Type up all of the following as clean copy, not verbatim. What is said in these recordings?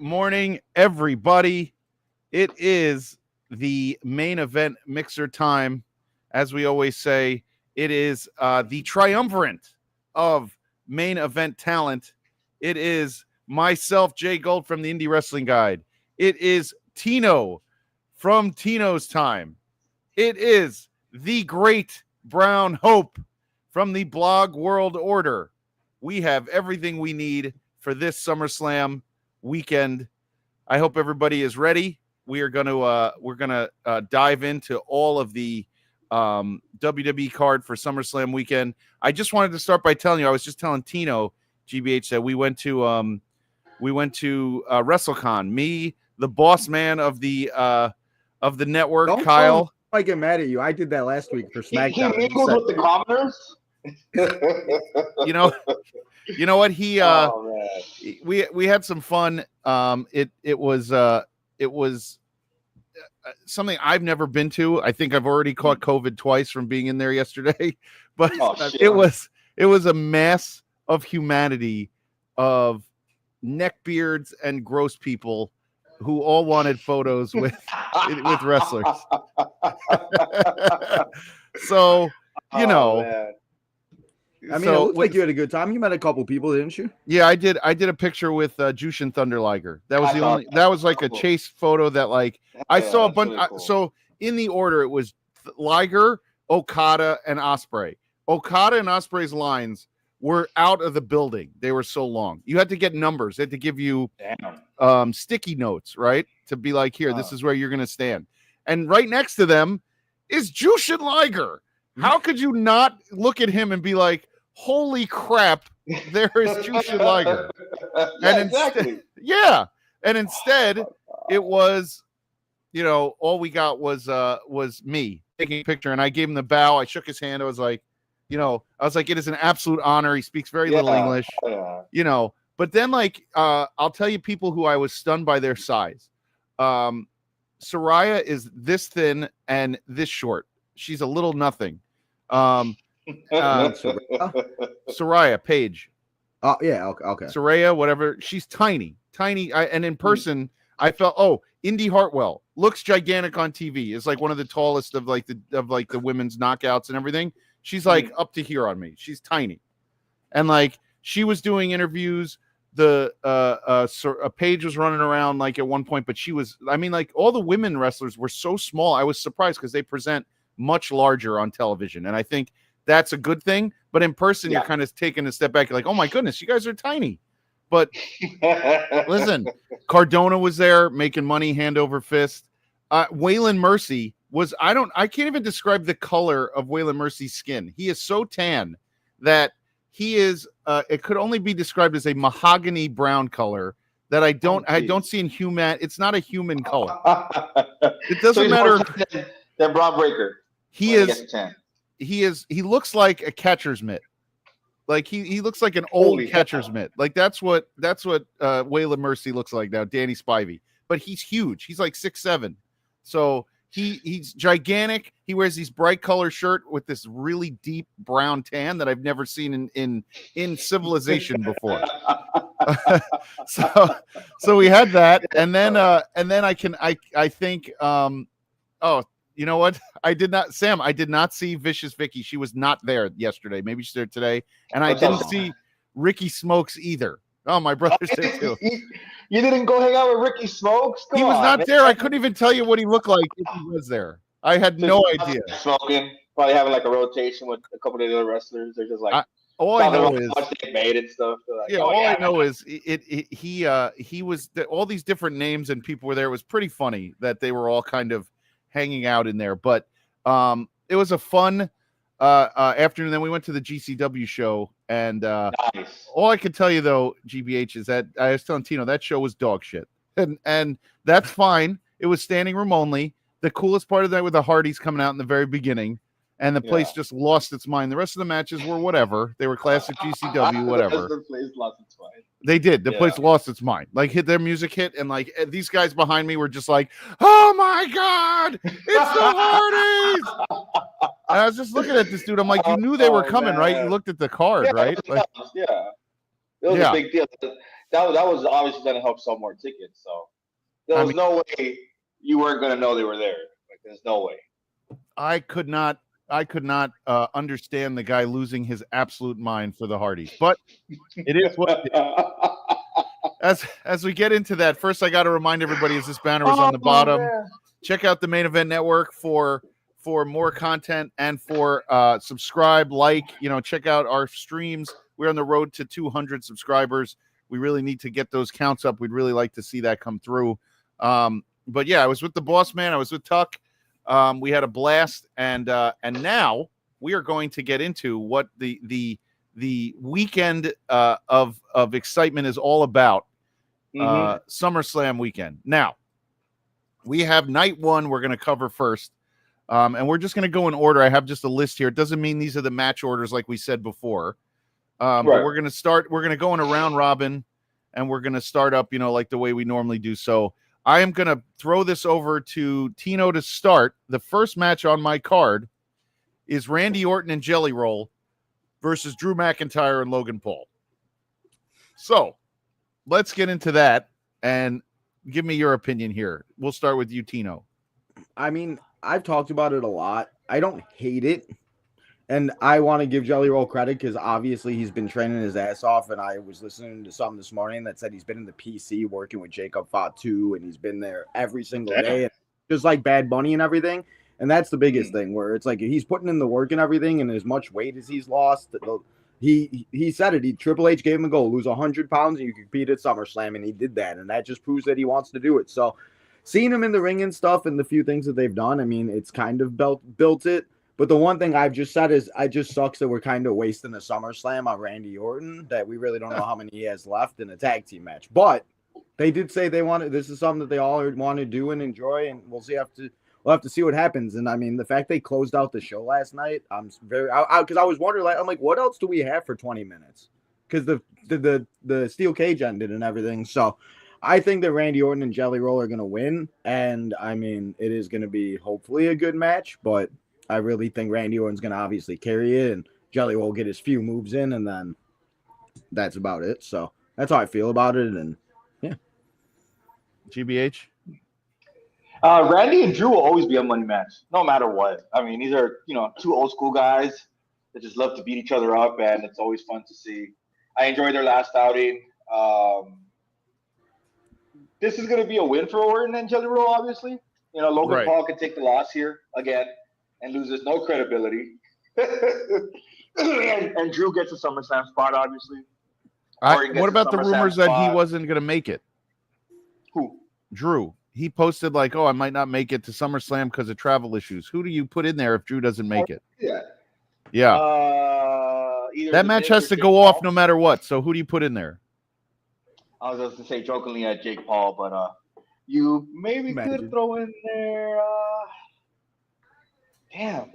morning, everybody. It is the main event mixer time. As we always say, it is the triumvirate of main event talent. It is myself, Jay Gold from the Indie Wrestling Guide. It is Tino from Tino's Time. It is the great Brown Hope from the Blog World Order. We have everything we need for this SummerSlam weekend. I hope everybody is ready. We're gonna dive into all of the WWE card for SummerSlam weekend. I just wanted to start by telling you, I was just telling Tino GBH that we went to WrestleCon. Me, the boss man of the network, Don't Kyle. I get mad at you. I did that last week for SmackDown. He mingles with the commoners. You know what he we had some fun. It was something I've never been to. I think I've already caught COVID twice from being in there yesterday, but it was a mass of humanity, of neckbeards and gross people who all wanted photos with wrestlers. So, you know. Man. I mean, it looked like you had a good time. You met a couple people, didn't you? Yeah, I did. I did a picture with Jushin Thunder Liger. That was that was like a chase photo that I saw a bunch. Really cool. So in the order, it was Liger, Okada, and Ospreay. Okada and Ospreay's lines were out of the building. They were so long. You had to get numbers. They had to give you sticky notes, right? To be like, here, this is where you're going to stand. And right next to them is Jushin Liger. How could you not look at him and be like, holy crap, there is Jushin Liger? And instead, it was, all we got was me taking a picture, and I gave him the bow. I shook his hand. I was like, it is an absolute honor. He speaks very little English, But then, I'll tell you people who I was stunned by their size. Saraya is this thin and this short. She's a little nothing. Saraya Page. Oh yeah, okay. Saraya, whatever. She's tiny. And in person, I felt. Indy Hartwell looks gigantic on TV. Is like one of the tallest of the women's knockouts and everything. She's like up to here on me. She's tiny, and she was doing interviews. The Paige was running around at one point, but she was. I mean, all the women wrestlers were so small. I was surprised because they present much larger on television, and I think that's a good thing. But in person, you're kind of taking a step back. You're like, oh my goodness, you guys are tiny. But listen, Cardona was there making money hand over fist. Waylon Mercy was. I can't even describe the color of Waylon Mercy's skin. He is so tan that he is. It could only be described as a mahogany brown color that I don't see in human. It's not a human color. It doesn't matter. Then Braun Breaker. He looks like a catcher's mitt. He looks like an old catcher's mitt. That's what Waylon Mercy looks like now, Danny Spivey. But he's huge. He's like 6'7". So he's gigantic. He wears these bright color shirt with this really deep brown tan that I've never seen in civilization before. so we had that, and then I think you know what? I did not see Vicious Vicky. She was not there yesterday. Maybe she's there today. And I didn't see Ricky Smokes either. Oh, my brother's there too. You didn't go hang out with Ricky Smokes? He was not there. I couldn't even tell you what he looked like if he was there. I had no idea. Smoking, probably having a rotation with a couple of the other wrestlers. They're just all I know is they made and stuff. I know is he was all these different names and people were there. It was pretty funny that they were all kind of hanging out in there, but it was a fun afternoon. Then we went to the GCW show, and nice. All I could tell you though, GBH, is that I was telling Tino that show was dog shit, and that's fine. It was standing room only. The coolest part of that were the Hardys coming out in the very beginning, and the place just lost its mind. The rest of the matches were whatever. They were classic GCW, whatever. The place lost its mind. They did. The place lost its mind. Their music hit, and these guys behind me were just like, "Oh my god, it's the Hardys!" And I was just looking at this dude. I'm like, "You knew they were coming, right? You looked at the card, right?" It was a big deal. that was obviously going to help sell more tickets. So there was no way you weren't going to know they were there. Like, there's no way. I could not understand the guy losing his absolute mind for the Hardys, but it is what it is. As we get into that, first I got to remind everybody, as this banner is on the bottom, check out the Main Event Network for more content and for subscribe, check out our streams. We're on the road to 200 subscribers. We really need to get those counts up. We'd really like to see that come through. But yeah, I was with the boss man. I was with Tuck. We had a blast, and now we are going to get into what the weekend of excitement is all about. SummerSlam weekend. Now, we have night one we're going to cover first, and we're just going to go in order. I have just a list here. It doesn't mean these are the match orders like we said before. But we're going to go in a round robin, and we're going to start up, like the way we normally do. So I am going to throw this over to Tino to start. The first match on my card is Randy Orton and Jelly Roll versus Drew McIntyre and Logan Paul. So let's get into that and give me your opinion here. We'll start with you, Tino. I mean, I've talked about it a lot. I don't hate it. And I want to give Jelly Roll credit because obviously he's been training his ass off. And I was listening to something this morning that said he's been in the PC working with Jacob Fatu, and he's been there every single day, and just like Bad Bunny and everything. And that's the biggest thing, where it's like he's putting in the work and everything, and as much weight as he's lost, he said it. Triple H gave him a goal: lose 100 pounds and you compete at SummerSlam, and he did that, and that just proves that he wants to do it. So seeing him in the ring and stuff, and the few things that they've done, I mean, it's kind of built it. But the one thing I've just said is it just sucks that we're kind of wasting a SummerSlam on Randy Orton, that we really don't know how many he has left in a tag team match. But they did say this is something that they all want to do and enjoy, and we'll have to see what happens. And I mean, the fact they closed out the show last night, I'm very, because I was wondering, I'm like, what else do we have for 20 minutes? Because the steel cage ended and everything. So I think that Randy Orton and Jelly Roll are going to win. And I mean, it is going to be hopefully a good match, but I really think Randy Orton's going to obviously carry it, and Jelly Roll get his few moves in, and then that's about it. So that's how I feel about it. And yeah. GBH? Randy and Drew will always be a money match, no matter what. I mean, these are, two old school guys that just love to beat each other up, and it's always fun to see. I enjoyed their last outing. This is going to be a win for Orton and Jelly Roll, obviously. Logan Paul can take the loss here again and loses no credibility. and Drew gets a SummerSlam spot, obviously. What about the rumors that he wasn't going to make it? Who? Drew. He posted I might not make it to SummerSlam because of travel issues. Who do you put in there if Drew doesn't make it? Yeah. That match has to go off no matter what. So who do you put in there? I was going to say jokingly at Jake Paul, but you maybe could throw in there. Damn,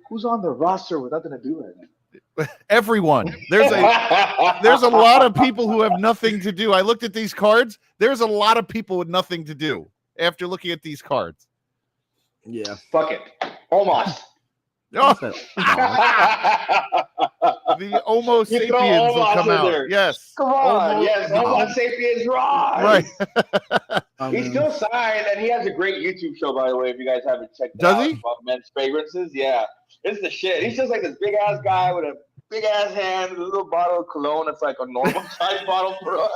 who's on the roster with nothing to do right now? Everyone. There's a lot of people who have nothing to do. I looked at these cards. There's a lot of people with nothing to do after looking at these cards. Yeah. Fuck it. Almost. Oh. The Homo sapiens will come out. There. Yes. Come on. Homo sapiens rise. Right. He's still signed, and he has a great YouTube show, by the way, if you guys haven't checked it out. Does he? About men's fragrances. Yeah. It's the shit. He's just like this big-ass guy with a big-ass hand, a little bottle of cologne. It's like a normal-sized bottle for us.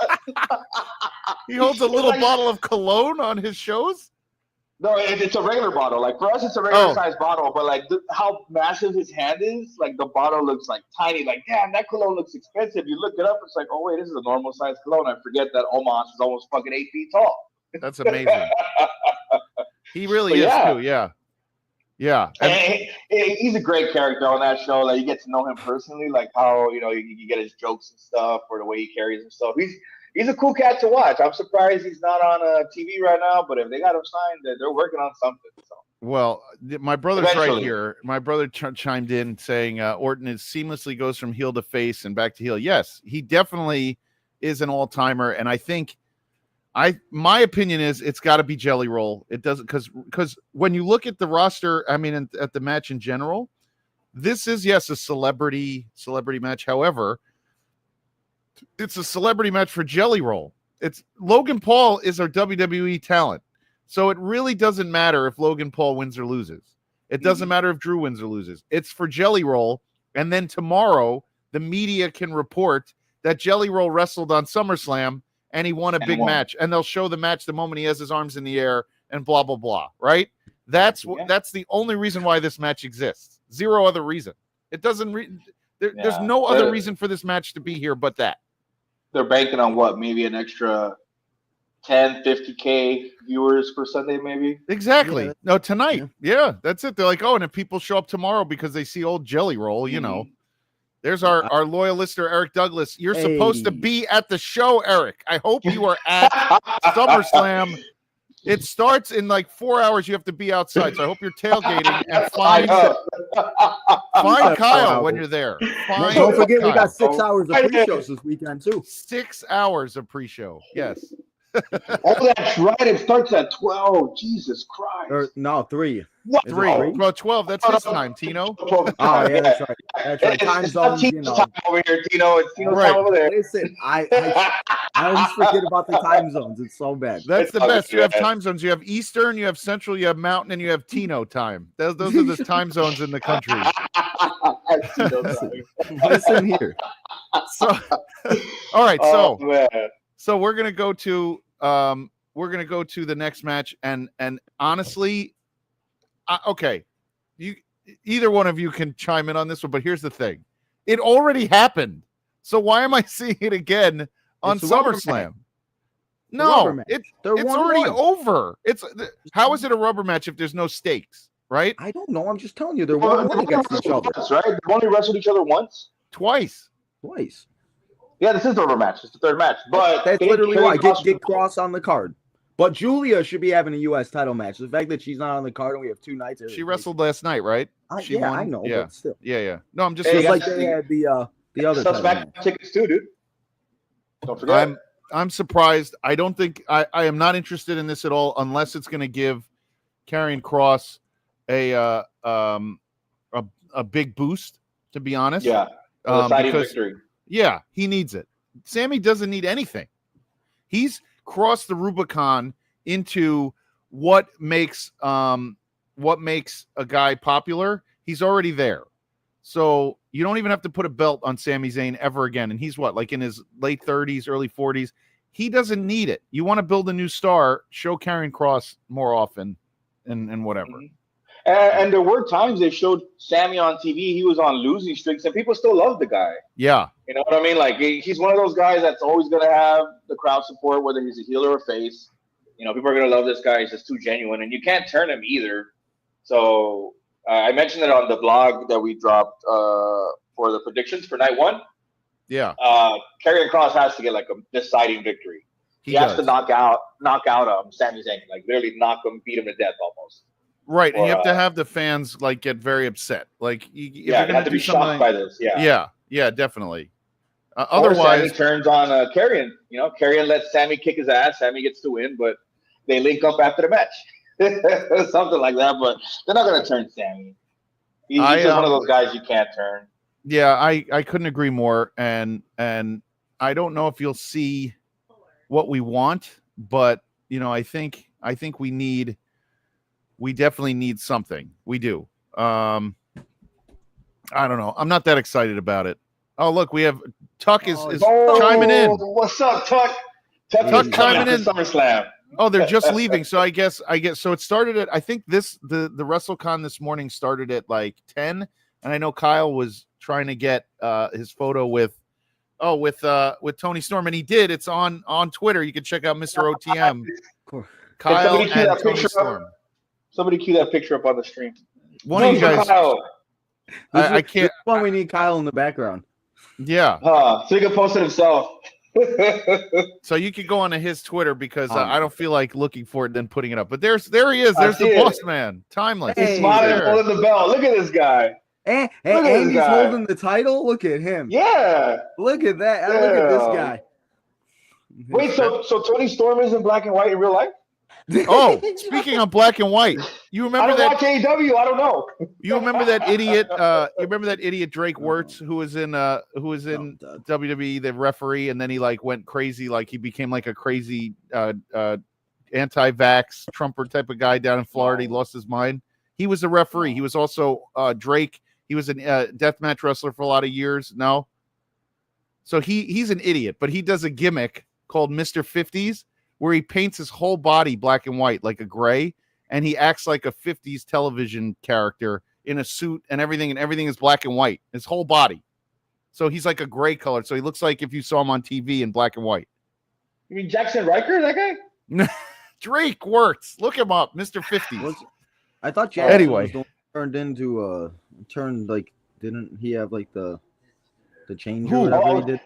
He holds a little bottle of cologne on his shows? No, it's a regular bottle. Like, for us, it's a regular size bottle. But, like, how massive his hand is, like, the bottle looks, like, tiny. Like, damn, that cologne looks expensive. You look it up, it's like, oh, wait, this is a normal size cologne. I forget that Omos is almost fucking 8 feet tall. That's amazing. He really is, too. Yeah. Yeah. And he's a great character on that show. Like, you get to know him personally, like how, you get his jokes and stuff, or the way he carries himself. He's a cool cat to watch. I'm surprised he's not on TV right now, but if they got him signed, they're working on something. So. Well, my brother's right here. My brother chimed in saying Orton seamlessly goes from heel to face and back to heel. Yes, he definitely is an all-timer, and I think my opinion is it's got to be Jelly Roll. It doesn't because when you look at the roster, I mean, at the match in general, this is a celebrity match. However, It's a celebrity match for Jelly Roll. It's Logan Paul is our WWE talent. So it really doesn't matter if Logan Paul wins or loses. It doesn't matter if Drew wins or loses. It's for Jelly Roll. And then tomorrow, the media can report that Jelly Roll wrestled on SummerSlam and he won a big match. And they'll show the match the moment he has his arms in the air and blah, blah, blah. Right? That's the only reason why this match exists. Zero other reason. It doesn't. There's no other reason for this match to be here but that. They're banking on what? Maybe an extra 10, 50K viewers per Sunday, maybe? Exactly. No, tonight. Yeah, that's it. They're like, oh, and if people show up tomorrow because they see old Jelly Roll, you know. There's our loyal listener, Eric Douglas. You're supposed to be at the show, Eric. I hope you are at SummerSlam. It starts in like 4 hours. You have to be outside. So I hope you're tailgating and find Kyle when you're there. Don't forget, we got 6 hours of pre-shows this weekend, too. 6 hours of pre-show. Yes. Oh, that's right. It starts at 12. Jesus Christ. Or, no, 3. What? 3? Well, 12. That's his time, Tino. Oh, yeah, that's right. That's right. Time zones, you know. Time over here, Tino. It's Tino's time over there. Listen, I always forget about the time zones. It's so bad. That's the best. You have time zones. You have Eastern, you have Central, you have Mountain, and you have Tino time. Those are the time zones in the country. Listen here. So, all right. So we're gonna go to the next match, and honestly, okay, either one of you can chime in on this one, but here's the thing: it already happened. So why am I seeing it again on SummerSlam? No, it's already over. How is it a rubber match if there's no stakes, right? I don't know. I'm just telling you, they're one against each other. Right? They've only wrestled each other once, twice. Yeah, this is the rubber match. It's the third match, but that's literally why get Cross on the card. But Julia should be having a U.S. title match. The fact that she's not on the card and we have 2 nights. She wrestled last night, right? She won. I know. Yeah, but still. Yeah. No, I'm just saying. Like they had the other tickets too, dude. Don't forget. I'm surprised. I don't think I am not interested in this at all unless it's going to give Karrion Kross a big boost. To be honest, victory. Yeah, he needs it. Sammy doesn't need anything. He's crossed the Rubicon into what makes a guy popular. He's already there. So you don't even have to put a belt on Sami Zayn ever again. And he's what, like in his late 30s, early 40s. He doesn't need it. You want to build a new star, show Karrion Kross more often and whatever. Mm-hmm. And there were times they showed Sammy on TV. He was on losing streaks, and people still love the guy. Yeah. You know what I mean? Like, he's one of those guys that's always going to have the crowd support, whether he's a heel or a face. You know, people are going to love this guy. He's just too genuine, and you can't turn him either. So I mentioned it on the blog that we dropped for the predictions for night 1. Yeah. Karrion Kross has to get, like, a deciding victory. He has to knock out Sami Zayn, like, literally knock him, beat him to death almost. Right, and you have to have the fans like get very upset. Like, you have to be shocked by this. Yeah, definitely. Otherwise, Sammy turns on Karrion. You know, Karrion lets Sammy kick his ass. Sammy gets to win, but they link up after the match, something like that. But they're not going to turn Sammy. He's just one of those guys you can't turn. Yeah, I couldn't agree more. And I don't know if you'll see what we want, but you know, I think we definitely need something. We do. I don't know. I'm not that excited about it. Oh, look, we have Tuck is chiming in. What's up, Tuck? Tuck chiming in. SummerSlam. Oh, they're just leaving. So I guess so. It started at, I think the WrestleCon this morning started at like 10, and I know Kyle was trying to get his photo with Tony Storm, and he did. It's on Twitter. You can check out Mr. OTM. Kyle and Tony Storm. Somebody cue that picture up on the stream. One of you guys. I can't. This one we need Kyle in the background. Yeah. So he can post it himself. So you can go onto his Twitter because I don't feel like looking for it and then putting it up. But there he is. There's the boss man. Timeless. He's smiling, holding the bell. Look at this guy. And he's holding the title. Look at him. Yeah. Look at that. Yeah. Look at this guy. Wait, so Tony Storm is in black and white in real life? Oh, speaking of black and white, you I remember don't that? watch AEW. I don't know. You remember that idiot? You remember that idiot Drake Wirtz who was in WWE, the referee, and then he like went crazy, like he became like a crazy anti-vax Trumper type of guy down in Florida. He lost his mind. He was a referee. He was also Drake. He was a deathmatch wrestler for a lot of years. No, so he's an idiot, but he does a gimmick called Mr. 50s where he paints his whole body black and white, like a gray, and he acts like a 50s television character in a suit and everything is black and white, his whole body. So he's like a gray color. So he looks like if you saw him on TV in black and white. You mean Jackson Riker, that guy? Drake Wirtz. Look him up, Mr. 50s. I thought Jackson Anyway. was the one turned into didn't he have like the change or whatever he did?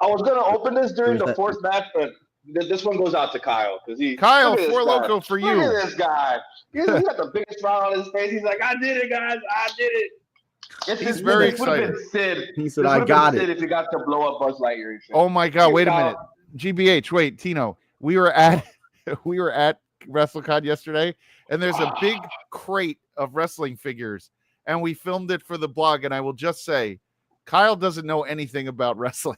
I was gonna open this during Or is the fourth match, but this one goes out to Kyle because Kyle, look at this Four guy. Loco for Look you. at this guy. He's got the biggest smile on his face. He's like, I did it, guys. I did it. He's very this would've excited. been Sid. He said, This "I would've got been it." Sid if you got to blow up Buzz Lightyear and shit. Oh my God! Wait a Kyle. minute, GBH. Wait, Tino. We were at WrestleCon yesterday, and there's a big crate of wrestling figures, and we filmed it for the blog. And I will just say, Kyle doesn't know anything about wrestling.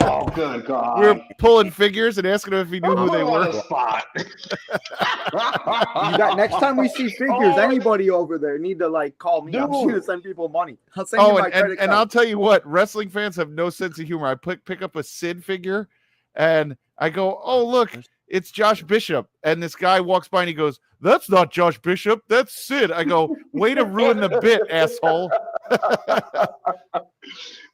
Oh, good God. We were pulling figures and asking him if he knew who they were. Spot. You got next time we see figures, anybody over there need to like call me. I'm just Dude. gonna send people money. I'll send you Oh, my credit and card. I'll tell you what, wrestling fans have no sense of humor. I pick up a Sid figure, and I go, "Oh, look, it's Josh Bishop." And this guy walks by and he goes, "That's not Josh Bishop, that's Sid." I go, "Way to ruin the bit, asshole."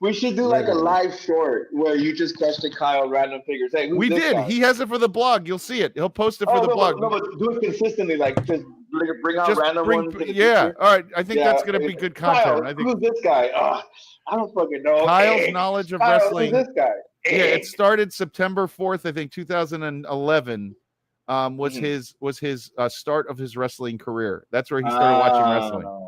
We should do like a live short where you just question Kyle random figures. Hey, who's We this did. guy? He has it for the blog. You'll see it. He'll post it for the blog. No, but do it consistently. Like just bring out random ones. Yeah. All right. I think that's gonna be good content. Kyle, I think who's this guy? I don't fucking know. Kyle's knowledge of Kyle, wrestling. Who's this guy? Yeah, it started September 4th, I think 2011. Was his start of his wrestling career. That's where he started watching wrestling.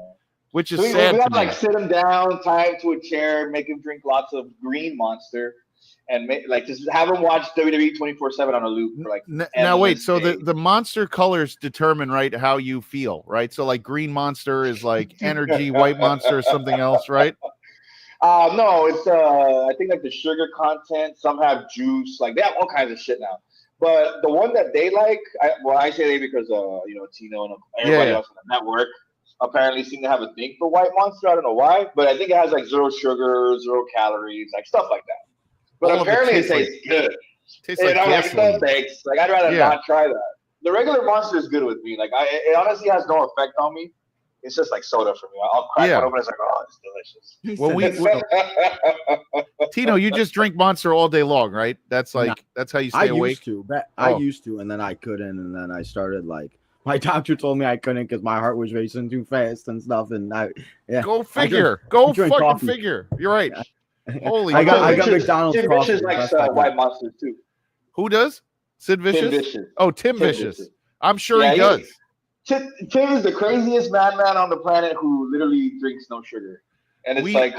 Which is we sad. gotta to me. like sit him down, tie him to a chair, make him drink lots of Green Monster, and just have him watch WWE 24/7 on a loop for like. Now wait, so the monster colors determine right how you feel, right? So like Green Monster is like energy, White Monster is something else, right? No, it's I think like the sugar content. Some have juice, like they have all kinds of shit now. But the one that they like, I say they because Tino and everybody else on the network apparently seem to have a thing for White Monster. I don't know why, but I think it has like 0 sugar, 0 calories, like stuff like that. But apparently it tastes good. Tastes like I'm like, gasoline. no thanks. Like I'd rather not try that. The regular Monster is good with me. Like it honestly has no effect on me. It's just like soda for me. I'll crack one open. It's like, oh, it's delicious. Well, Tino, you just drink Monster all day long, right? That's like that's how you stay awake. I used to, and then I couldn't, and then I started like my doctor told me I couldn't because my heart was racing too fast and stuff. And go figure, go fucking coffee. Figure. You're right. Holy, I got McDonald's coffee. Vicious likes White Monsters too. Who does? Sid Vicious? Tim Vicious. Oh, Tim Vicious. I'm sure he does. Tim is the craziest madman on the planet who literally drinks no sugar. And it's like,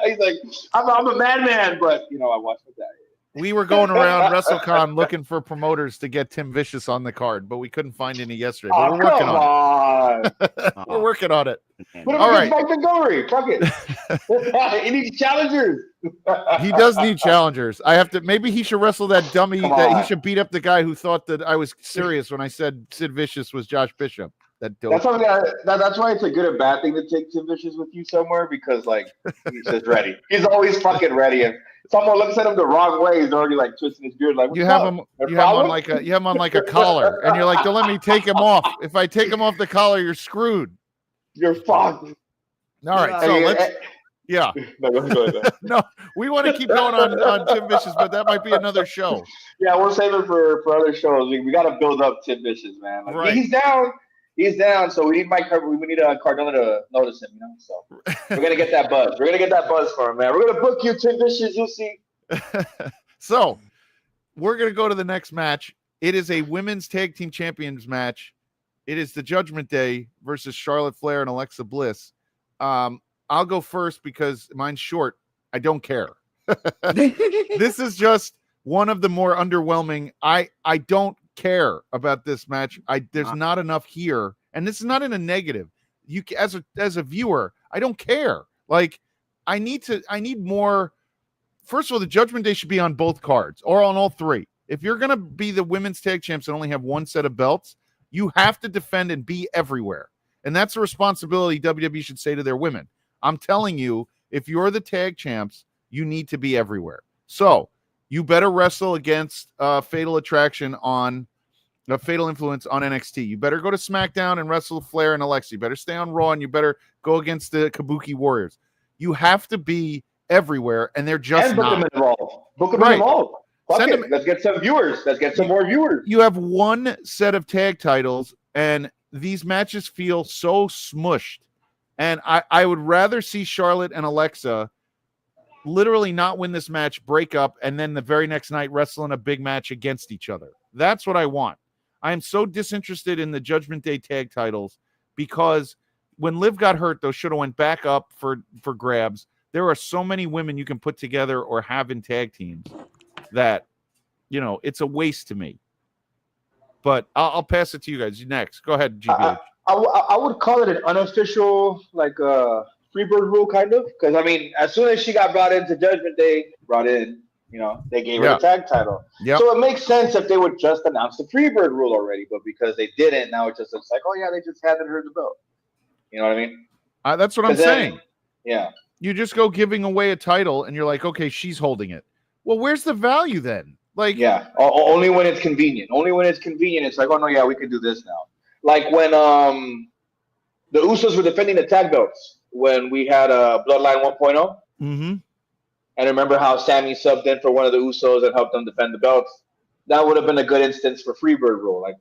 he's like, I'm a madman, but I watch my diet. We were going around WrestleCon looking for promoters to get Tim Vicious on the card, but we couldn't find any yesterday. But we're working on it. We're working on it. All right. Mike Montgomery. Fuck it. He needs challengers. He does need challengers. Maybe he should wrestle that dummy. He should beat up the guy who thought that I was serious when I said Sid Vicious was Josh Bishop. That's why it's a good or bad thing to take Tim Vicious with you somewhere because he's just ready. He's always fucking ready. And someone looks at him the wrong way, he's already like twisting his beard. Like you have him on like a collar, and you're like, don't let me take him off. If I take him off the collar, you're screwed. You're fucked. All right, so let's. Yeah. No, we want to keep going on Tim Vicious, but that might be another show. Yeah, we'll save it for other shows. We got to build up Tim Vicious, man. Right. He's down, so we need Cardona to notice him, So we're gonna get that buzz. We're gonna get that buzz for him, man. We're gonna book you, Tim Vicious. You'll see. So we're gonna go to the next match. It is a women's tag team champions match. It is the Judgment Day versus Charlotte Flair and Alexa Bliss. I'll go first because mine's short. I don't care. This is just one of the more underwhelming. I don't care about this match. There's not enough here, and this is not in a negative. You as a viewer, I don't care. Like, I need more. First of all, the Judgment Day should be on both cards or on all three. If you're gonna be the women's tag champs and only have one set of belts, you have to defend and be everywhere. And that's a responsibility WWE should say to their women. I'm telling you, if you're the tag champs, you need to be everywhere. So you better wrestle against Fatal Attraction on Fatal Influence on NXT. You better go to SmackDown and wrestle Flair and Alexa. You better stay on Raw, and you better go against the Kabuki Warriors. You have to be everywhere, and they're just book not. them involved. Book them involved. Send them. Let's get some viewers. Let's get some more viewers. You have one set of tag titles, and these matches feel so smushed. And I would rather see Charlotte and Alexa literally not win this match, break up, and then the very next night wrestle in a big match against each other. That's what I want. I am so disinterested in the Judgment Day tag titles because when Liv got hurt, those should have went back up for grabs. There are so many women you can put together or have in tag teams that, it's a waste to me. But I'll pass it to you guys. Next. Go ahead, GB. I would call it an unofficial, like Freebird rule, kind of. Because, I mean, as soon as she got brought into Judgment Day, they gave her a tag title. Yep. So it makes sense if they would just announce the Freebird rule already. But because they didn't, now it just looks like, oh, yeah, they just handed her the belt. You know what I mean? That's what I'm saying. Yeah. You just go giving away a title, and you're like, okay, she's holding it. Well, where's the value then? Like, yeah, only when it's convenient. Only when it's convenient, it's like, oh no, yeah, we can do this now. Like when the Usos were defending the tag belts when we had Bloodline 1.0. Mm-hmm. And remember how Sammy subbed in for one of the Usos and helped them defend the belts? That would have been a good instance for Freebird rule. Like,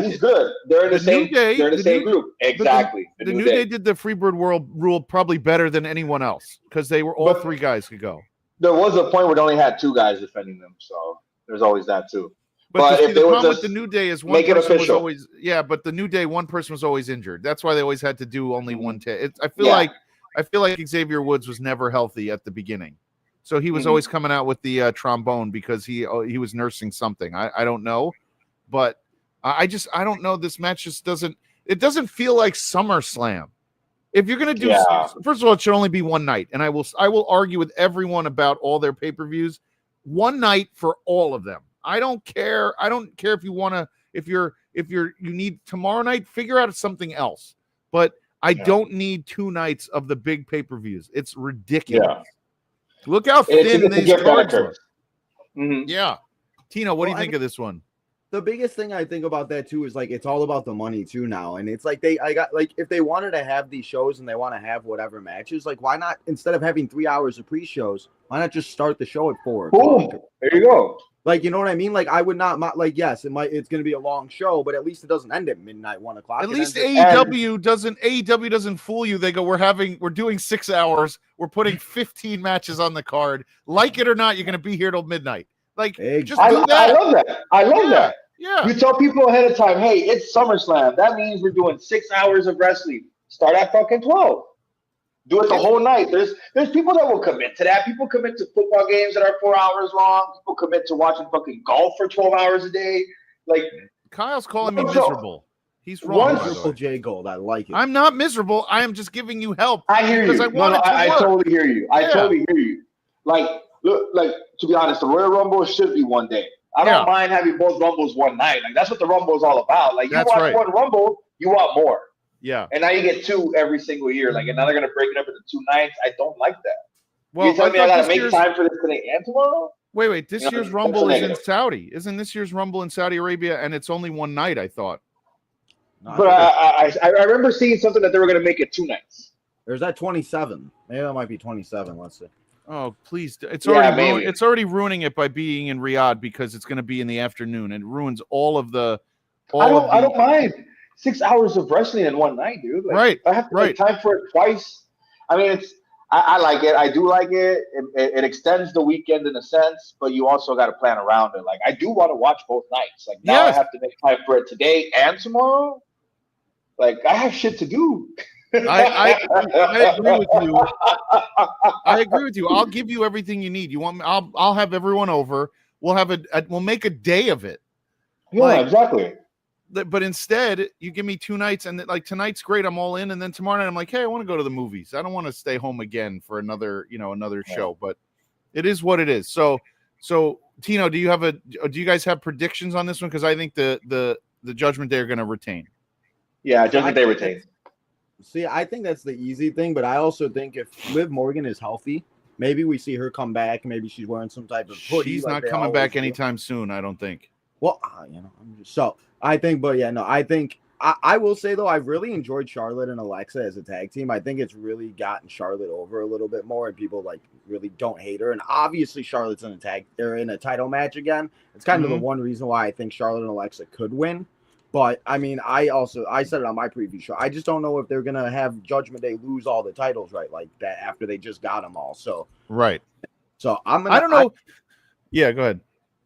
he's good. They're in the same. They're in the same group. Exactly. The New Day did the Freebird rule probably better than anyone else because they were all three guys could go. There was a point where they only had two guys defending them, so there's always that too. But if the problem with the New Day is one person was always but the New Day one person was always injured. That's why they always had to do only one tag. I feel like Xavier Woods was never healthy at the beginning, so he was always coming out with the trombone because he was nursing something. I don't know, but I don't know. This match just doesn't feel like SummerSlam. If you're gonna do, first of all, it should only be one night, and I will argue with everyone about all their pay-per-views. One night for all of them. I don't care. I don't care if you want to. If you need tomorrow night, figure out something else. But I don't need 2 nights of the big pay-per-views. It's ridiculous. Yeah. Look how thin these cards are. Mm-hmm. Yeah, Tino, what do you think of this one? The biggest thing I think about that too is like it's all about the money too now, and it's like if they wanted to have these shows and they want to have whatever matches, like why not instead of having 3 hours of pre-shows, why not just start the show at 4? Boom, there you go. Like, you know what I mean? Like I would not like yes, it's going to be a long show, but at least it doesn't end at midnight, 1 o'clock. At least AEW doesn't fool you. They go, we're doing 6 hours, we're putting 15 matches on the card. Like it or not, you're going to be here till midnight. Like, just do that. I love that. I love that. Yeah. You tell people ahead of time, hey, it's SummerSlam. That means we're doing 6 hours of wrestling. Start at fucking 12. Do it the whole night. There's people that will commit to that. People commit to football games that are 4 hours long. People commit to watching fucking golf for 12 hours a day. Like, Kyle's calling me miserable. He's wrong. Miserable J Gold. I like it. I'm not miserable. I am just giving you help. I hear you. I totally hear you. I totally hear you. Like, look, like, to be honest, the Royal Rumble should be one day. I don't mind having both Rumbles one night. Like, that's what the Rumble is all about. Like, you watch one Rumble, you want more. Yeah. And now you get 2 every single year. Like, and now they're going to break it up into 2 nights. I don't like that. Well, you tell me I got to make time for this today and tomorrow? Wait. This year's Rumble is in Saudi. Isn't this year's Rumble in Saudi Arabia? And it's only one night, I thought. No, but I remember seeing something that they were going to make it 2 nights. There's that 27. Maybe that might be 27. Let's see. Oh, please. It's already ruining it by being in Riyadh because it's going to be in the afternoon. And it ruins all of the. I don't mind 6 hours of wrestling in one night, dude. Like, right. I have to make time for it twice. I mean, I like it. I do like it. It extends the weekend in a sense, but you also got to plan around it. Like, I do want to watch both nights. Like, now I have to make time for it today and tomorrow. Like, I have shit to do. I agree with you. I agree with you. I'll give you everything you need. You want me? I'll have everyone over. We'll have we'll make a day of it. Yeah, Like, exactly. but instead, you give me 2 nights, and like tonight's great. I'm all in, and then tomorrow night, I'm like, hey, I want to go to the movies. I don't want to stay home again for another show. But it is what it is. So Tino, do you guys have predictions on this one? Because I think the Judgment Day are going to retain. Yeah, Judgment Day retains. See, I think that's the easy thing, but I also think if Liv Morgan is healthy, maybe we see her come back. Maybe she's wearing some type of hoodie. She's like not coming back anytime soon, I don't think. Well, I think, but yeah, no, I think I will say though, I've really enjoyed Charlotte and Alexa as a tag team. I think it's really gotten Charlotte over a little bit more, and people like really don't hate her. And obviously, Charlotte's they're in a title match again. It's kind of the one reason why I think Charlotte and Alexa could win. But I mean, I said it on my preview show. I just don't know if they're gonna have Judgment Day lose all the titles like that after they just got them all. So right. So I don't know. Yeah, go ahead.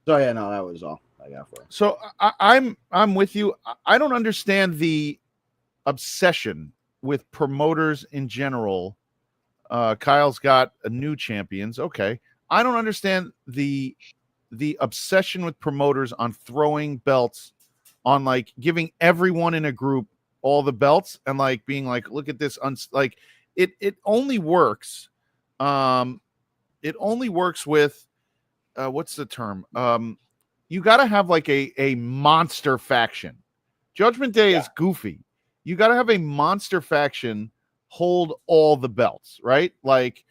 So yeah, no, that was all I got for it. So I'm with you. I don't understand the obsession with promoters in general. Kyle's got a new champions. Okay, I don't understand the obsession with promoters on throwing belts. On like giving everyone in a group all the belts and like being like, look at this, like it only works. It only works with what's the term? You got to have like a monster faction. Judgment Day is goofy. You got to have a monster faction hold all the belts, right? Like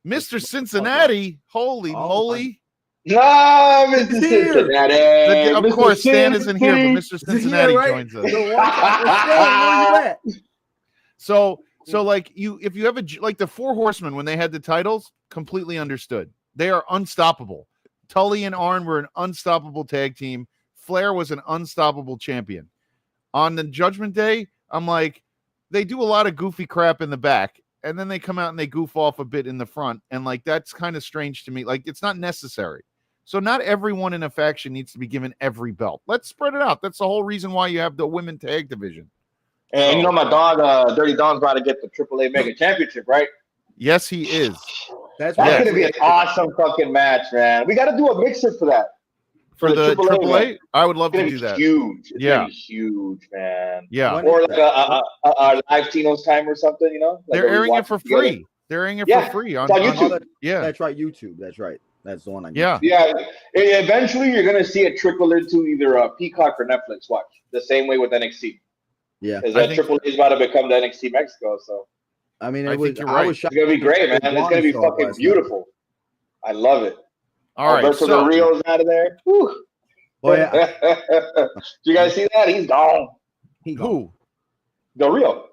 Mr. Cincinnati, holy moly. No, Mr. Cincinnati. Of Mr. course, Stan isn't here, but Mr. Cincinnati joins us. So like if you have like the Four Horsemen when they had the titles, completely understood. They are unstoppable. Tully and Arn were an unstoppable tag team. Flair was an unstoppable champion. On the Judgment Day, I'm like, they do a lot of goofy crap in the back, and then they come out and they goof off a bit in the front, and like that's kind of strange to me. Like it's not necessary. So not everyone in a faction needs to be given every belt. Let's spread it out. That's the whole reason why you have the women tag division. And you know my dog, Dirty Don's about to get the AAA Mega Championship, right? Yes, he is. That's going to be an awesome fucking match, man. We got to do a mixer for that. For the AAA? I would love to do that. Huge. It's going to be huge, man. Yeah. Or like a live Tino's time or something, you know? Like they're airing it for free. They're airing it for free on YouTube. That's right, YouTube. That's right. That's the one I Yeah. Yeah. Eventually, you're going to see it trickle into either a Peacock or Netflix. Watch. The same way with NXT. Yeah. Because AAA is about to become the NXT Mexico, so. I mean, I think you're right. It's going to be great, man. It's going to be fucking beautiful. I love it. All right. Alberto Del Rio's out of there. Whew. Oh, yeah. Did you guys see that? He's gone. Who? Del Rio.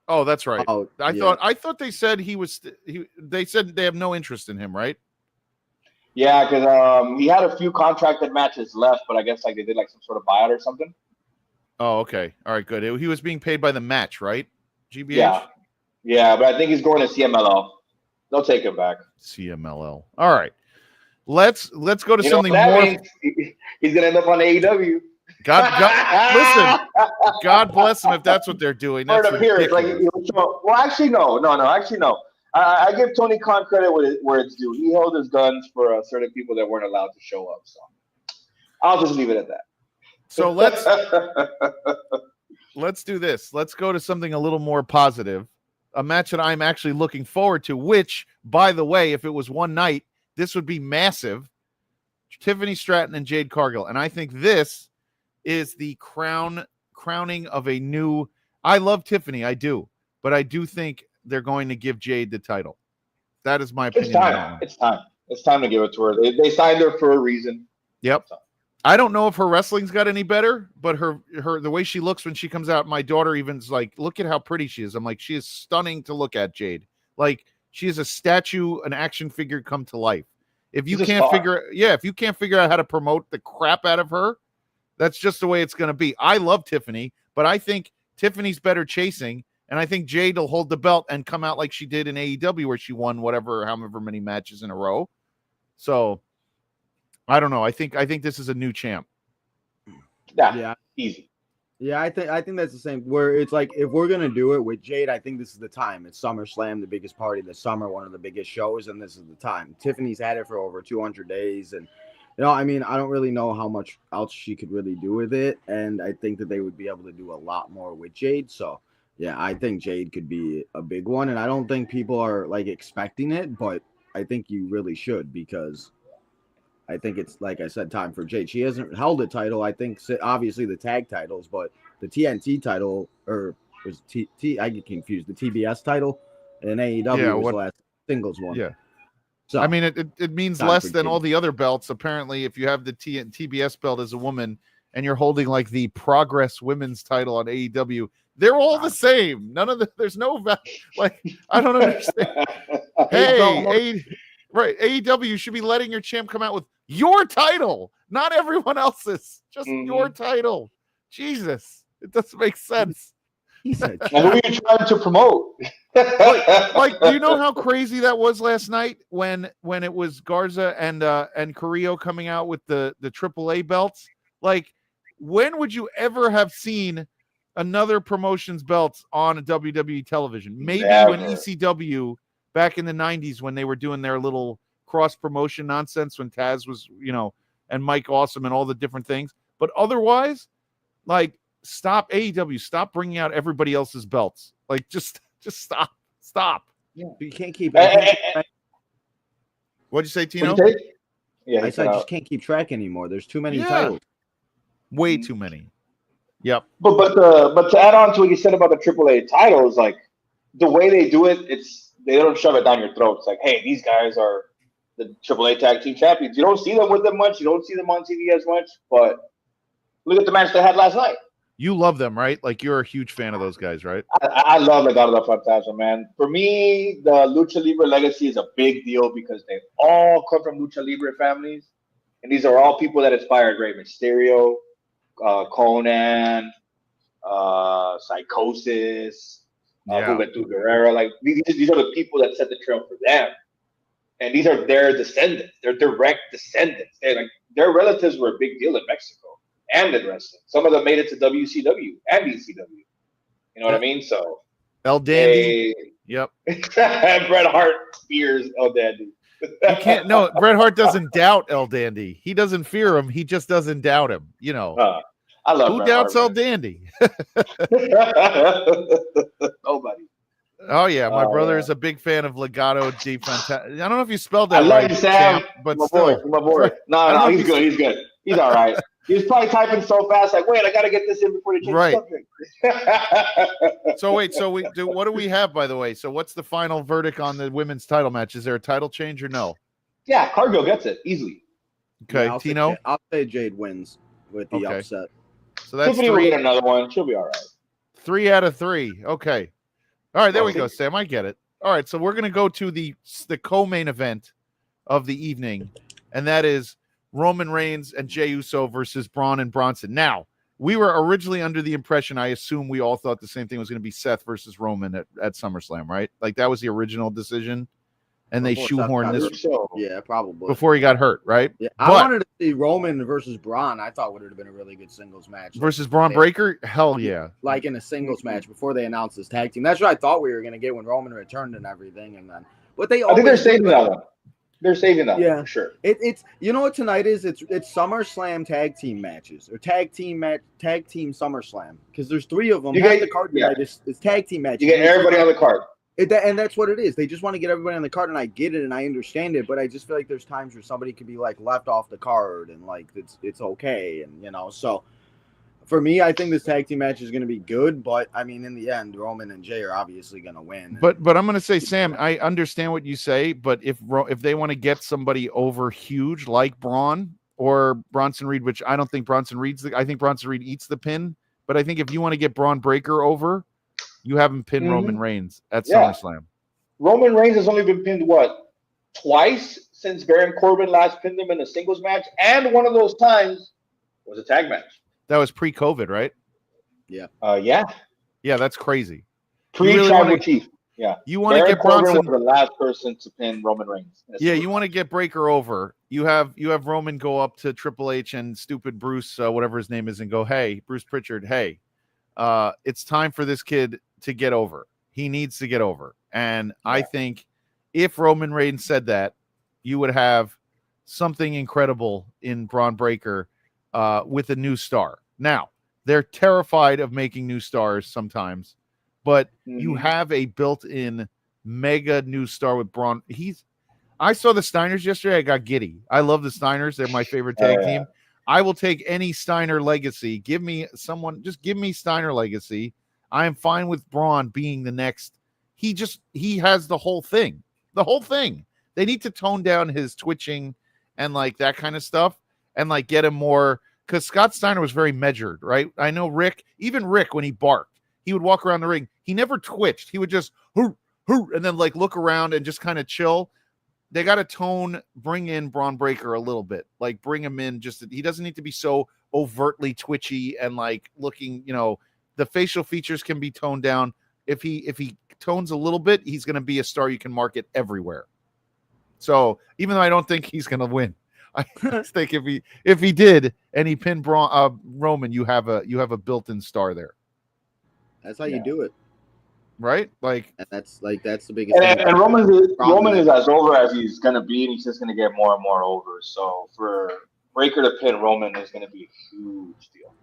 Oh, that's right. Oh, I thought they said they said they have no interest in him, right? Yeah, because he had a few contracted matches left, but I guess like they did like some sort of buyout or something. Oh, okay. All right, good. He was being paid by the match, right? GBH? Yeah, but I think he's going to CMLL. They'll take him back. CMLL. All right. Let's go to something more. He's gonna end up on AEW. God, listen. God bless them if that's what they're doing. That's ridiculous. Well, actually, no. I give Tony Khan credit where it's due. He held his guns for certain people that weren't allowed to show up. So I'll just leave it at that. So let's do this. Let's go to something a little more positive. A match that I'm actually looking forward to. Which, by the way, if it was one night, this would be massive. Tiffany Stratton and Jade Cargill. And I think this is the crowning of a new. I love Tiffany, I do, but I do think they're going to give Jade the title. That is my opinion. It's time. It's time to give it to her. They signed her for a reason. Yep. I don't know if her wrestling's got any better, but her the way she looks when she comes out, my daughter even's like, look at how pretty she is. I'm like, she is stunning to look at, Jade. Like she is a statue, an action figure come to life. If you can't figure out how to promote the crap out of her, that's just the way it's going to be. I love Tiffany, but I think Tiffany's better chasing, and I think Jade will hold the belt and come out like she did in AEW where she won however many matches in a row. So I don't know. I think this is a new champ. Yeah, easy. Yeah, I think that's the same. Where it's like if we're gonna do it with Jade, I think this is the time. It's SummerSlam, the biggest party of the summer, one of the biggest shows, and this is the time. Tiffany's had it for over 200 days, and I mean, I don't really know how much else she could really do with it, and I think that they would be able to do a lot more with Jade. So, yeah, I think Jade could be a big one, and I don't think people are like expecting it, but I think you really should because I think it's like I said, time for Jade. She hasn't held a title. I think obviously the tag titles, but the TNT title or was I get confused. The TBS title in AEW was the last singles one. Yeah. So I mean, it means less than all the other belts. Apparently, if you have the TBS belt as a woman and you're holding like the Progress Women's title on AEW, they're all the same. None of the there's no like I don't understand. Hey, right? AEW should be letting your champ come out with your title, not everyone else's. Just your title. Jesus, it doesn't make sense. He said, "Who are you trying to promote?" like, do you know how crazy that was last night when it was Garza and Carrillo coming out with the AAA belts? Like, when would you ever have seen another promotion's belts on a WWE television? Maybe when ECW back in the 90s when they were doing their little cross promotion nonsense when Taz was, and Mike Awesome and all the different things. But otherwise, like, stop AEW, stop bringing out everybody else's belts. Like, just stop. Yeah. You can't keep. What'd you say, Tino? Yeah, I said I just can't keep track anymore. There's too many titles. Way too many. Yep. But to add on to what you said about the AAA titles, like the way they do it, they don't shove it down your throat. It's like, hey, these guys are the AAA tag team champions. You don't see them with them much. You don't see them on TV as much. But look at the match they had last night. You love them, right? Like, you're a huge fan of those guys, right? I love Legado del Fantasma, man. For me, the Lucha Libre legacy is a big deal because they all come from Lucha Libre families. And these are all people that inspired Rey Mysterio, Conan, Psychosis, Juventud Guerrera. Like, these are the people that set the trail for them. And these are their descendants. They're direct descendants. Their relatives were a big deal in Mexico and in wrestling. Some of them made it to WCW and ECW. You know what I mean? So El Dandy. Yep. Bret Hart fears El Dandy. You can't. No, Bret Hart doesn't doubt El Dandy. He doesn't fear him. He just doesn't doubt him. I love who Bret doubts Hart, El Dandy? Nobody. Oh yeah, my brother is a big fan of Legado de Fantasma. I don't know if you spelled that I love right, you, Sam. but my still, boy, my boy. No, he's good. He's good. He's all right. He was probably typing so fast, like, wait, I got to get this in before they change the subject. So wait, what do we have, by the way? So what's the final verdict on the women's title match? Is there a title change or no? Yeah, Cargill gets it easily. Okay, yeah, Tino? I'll say Jade wins with the upset. So that's Tiffany will get another one. She'll be all right. 3 out of 3. Okay. All right, there we go, Sam. I get it. All right, so we're going to go to the co-main event of the evening, and that is Roman Reigns and Jey Uso versus Braun and Bronson. Now, we were originally under the impression, I assume we all thought the same thing was going to be Seth versus Roman at SummerSlam, right? Like, that was the original decision, and they shoehorned this. Yeah, probably. Before he got hurt, right? Yeah, I wanted to see Roman versus Braun. I thought would have been a really good singles match. Versus Braun Breaker? Hell yeah. Like in a singles match before they announced this tag team. That's what I thought we were going to get when Roman returned and everything. And then, but they I think they're saving that one. They're saving that one for sure. It's you know what tonight is? It's SummerSlam tag team matches or tag team SummerSlam because there's 3 of them. The card tonight is tag team matches. You get everybody on the card. And that's what it is. They just want to get everybody on the card, and I get it and I understand it, but I just feel like there's times where somebody could be like left off the card and like it's okay, and so for me, I think this tag team match is going to be good, but I mean, in the end, Roman and Jey are obviously going to win. But I'm going to say, Sam, I understand what you say, but if they want to get somebody over huge like Braun or Bronson Reed, which I don't think Bronson Reed's I think Bronson Reed eats the pin, but I think if you want to get Braun Breaker over, you haven't pinned Roman Reigns at SummerSlam. Roman Reigns has only been pinned, twice since Baron Corbin last pinned him in a singles match, and one of those times was a tag match. That was pre-COVID, right? Yeah. Yeah, that's crazy. Tribal Chief. Yeah. You want to get Corbin Bronson was the last person to pin Roman Reigns. Yeah, you want to get Breaker over. You have Roman go up to Triple H and stupid Bruce, whatever his name is, and go, hey, Bruce Pritchard, hey, it's time for this kid to get over. He needs to get over. And I think if Roman Reigns said that, you would have something incredible in Braun Breaker with a new star. Now, they're terrified of making new stars sometimes, but you have a built-in mega new star with Braun. I saw the Steiners yesterday. I got giddy. I love the Steiners. They're my favorite tag team. I will take any Steiner legacy. Give me Steiner legacy. I am fine with Braun being the next. He has the whole thing. The whole thing. They need to tone down his twitching and like that kind of stuff and like get him more, because Scott Steiner was very measured, right? I know Rick, when he barked, he would walk around the ring. He never twitched. He would just hoo, and then like look around and just kind of chill. They got to bring in Braun Breaker a little bit, like bring him in. He doesn't need to be so overtly twitchy and like looking, the facial features can be toned down. If he tones a little bit, he's going to be a star you can market everywhere. So even though I don't think he's going to win, I think if he did and he pinned Roman, you have a built-in star there. That's how you do it, right? Like that's the biggest. And Roman is as over as he's going to be, and he's just going to get more and more over. So for Breaker to pin Roman is going to be a huge deal.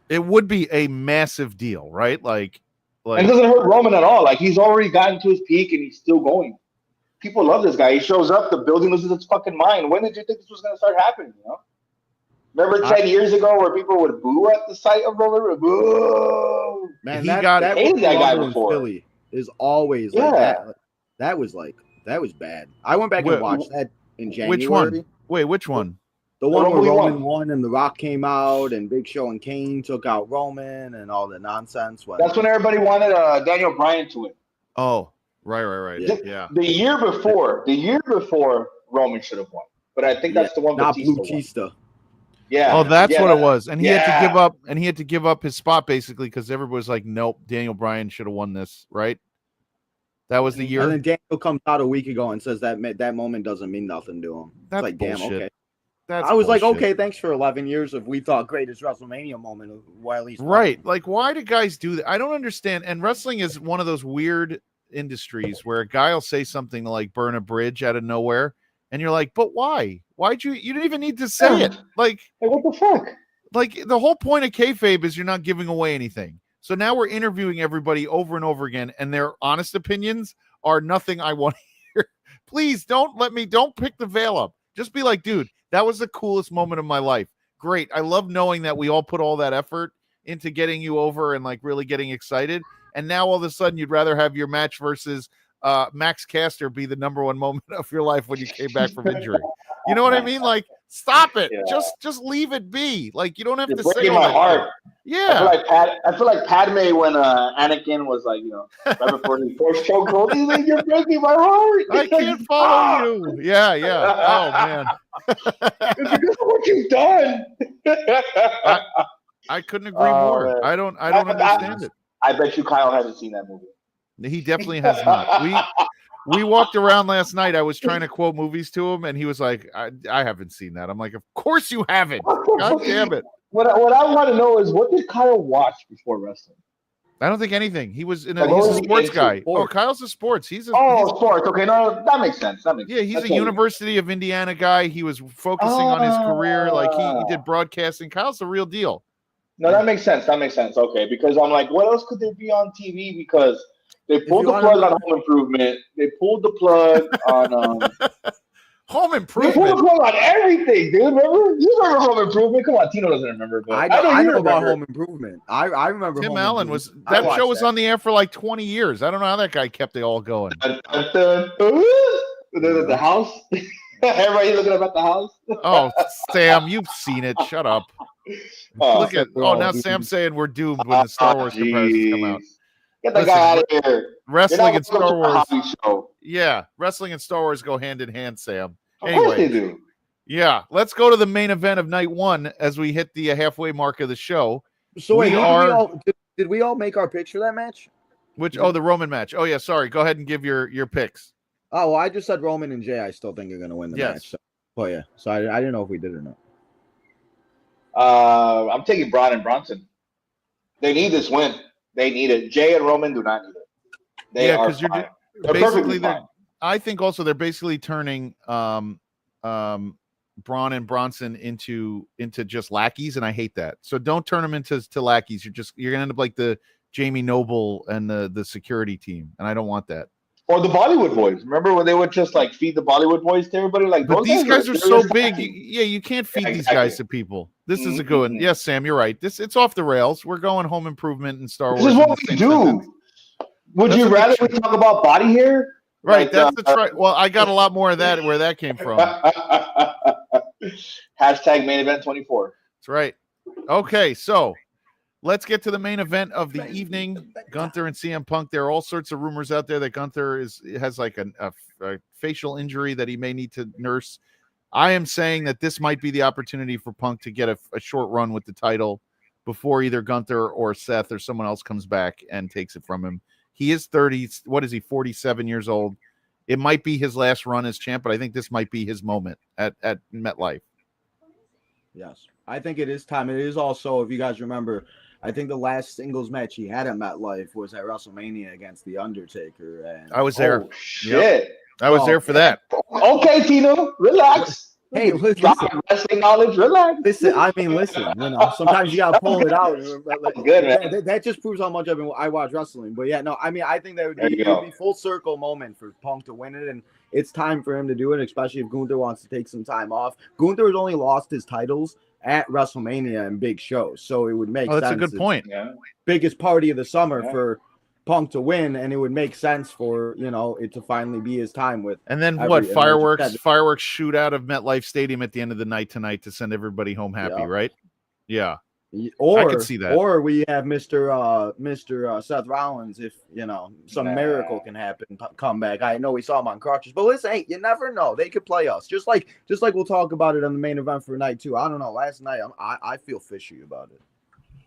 It would be a massive deal, right? Like and it doesn't hurt Roman at all. Like he's already gotten to his peak and he's still going. People love this guy. He shows up, the building loses its fucking mind. When did you think this was going to start happening? Remember 10 years ago where people would boo at the sight of Roman? Boo! Man, that guy before. Philly is always like that. That was bad. I went back and watched that in January. Which one? Wait, which one? The one where Roman won and The Rock came out and Big Show and Kane took out Roman and all the nonsense. That's when everybody wanted Daniel Bryan to win. Oh, right. Yeah. The year before Roman should have won. But I think that's the one not Batista won. Yeah. Oh, that's what it was. And he had to give up his spot basically because everybody was like, nope, Daniel Bryan should have won this, right? That was the year. And then Daniel comes out a week ago and says that moment doesn't mean nothing to him. That's like, bullshit. damn, okay. I was like, okay, thanks for 11 years of we thought greatest WrestleMania moment while he's right. Like, why do guys do that? I don't understand. And wrestling is one of those weird industries where a guy will say something to like burn a bridge out of nowhere, and you're like, but why? Why'd you didn't even need to say it? Like what the fuck? Like the whole point of kayfabe is you're not giving away anything. So now we're interviewing everybody over and over again, and their honest opinions are nothing I want to hear. Please don't pick the veil up. Just be like, dude, that was the coolest moment of my life. Great. I love knowing that we all put all that effort into getting you over and like really getting excited. And now all of a sudden you'd rather have your match versus Max Caster be the number one moment of your life when you came back from injury. You know what I mean? Like, stop it. Yeah. Just leave it be. Like, you don't have to say my heart. Yeah. I feel like Padme when Anakin was like, right before the force chokehold, he's like, you're breaking my heart. I can't follow you. Yeah. Oh man. It's because of what you've done. I couldn't agree more. Man. I don't understand it. I bet you Kyle hasn't seen that movie. He definitely has not. We walked around last night. I was trying to quote movies to him, and he was like, I haven't seen that. I'm like, of course you haven't. God damn it. What I want to know is, what did Kyle watch before wrestling? I don't think anything. He's a sports guy. Oh, Kyle's a sports. He's sports. Okay, no, that makes sense. Yeah, he's a University of Indiana guy. He was focusing on his career. Like he did broadcasting. Kyle's the real deal. No, that makes sense. Okay, because I'm like, what else could there be on TV? Because they pulled the plug on Home Improvement. They pulled the plug on Home Improvement. They pulled the plug on everything, dude. Remember? You remember Home Improvement? Come on, Tino doesn't remember. But I know about Home Improvement. I remember. Tim Allen that show was on the air for like 20 years. I don't know how that guy kept it all going. The house. Everybody looking up at the house. Oh, Sam, you've seen it. Shut up. Now Sam's saying we're doomed when the Star Wars comparisons come out. Get the guy out of here. Wrestling and Star Wars. Yeah, wrestling and Star Wars go hand in hand, Sam. Of course they do. Yeah, let's go to the main event of night one as we hit the halfway mark of the show. So wait, did we all make our picks for that match? The Roman match. Oh yeah, sorry. Go ahead and give your picks. Oh, well, I just said Roman and Jay. I still think are going to win the match. So I didn't know if we did or not. I'm taking Braun and Bronson. They need this win. They need it. Jay and Roman do not need it. They are fine. They're perfectly fine. I think also they're basically turning Braun and Bronson into just lackeys, and I hate that. So don't turn them into lackeys. You're gonna end up like the Jamie Noble and the security team, and I don't want that. Or the Bollywood Boys. Remember when they would just like feed the Bollywood Boys to everybody? Like, but these guys are so big. You can't feed Yeah, these exactly. guys to people. This is a good one. Yes, Sam, you're right. It's off the rails. We're going Home Improvement and Star Wars. This is what we do. Would you rather we talk about body hair? Right, that's right. Well, I got a lot more of that where that came from. Hashtag main event 24. That's right. Okay, so let's get to the main event of the evening. Gunther and CM Punk. There are all sorts of rumors out there that Gunther has like a facial injury that he may need to nurse. I am saying that this might be the opportunity for Punk to get a short run with the title before either Gunther or Seth or someone else comes back and takes it from him. He is 30. What is he? 47 years old. It might be his last run as champ, but I think this might be his moment at MetLife. Yes, I think it is time. It is also, if you guys remember, I think the last singles match he had at MetLife was at WrestleMania against The Undertaker. And I was there. Oh, shit. Yep. I was there for that. Okay, Tino, relax. Hey, listen. Wrestling knowledge, relax. Listen, sometimes you gotta pull it out. Good, man. That just proves how much I watch wrestling. But yeah, no, I mean, I think that would be full circle moment for Punk to win it, and it's time for him to do it, especially if Gunther wants to take some time off. Gunther has only lost his titles at WrestleMania and big shows, so it would make sense. That's a good point. Yeah. Biggest party of the summer for Punk to win, and it would make sense for it to finally be his time with. And then fireworks shoot out of MetLife Stadium at the end of the night tonight to send everybody home happy, right? Yeah. Or I could see that. Or we have Mr. Seth Rollins, if some miracle can happen, come back. I know we saw him on crutches, but listen, hey, you never know. They could play us, just like we'll talk about it on the main event for night 2. I don't know. Last night, I feel fishy about it.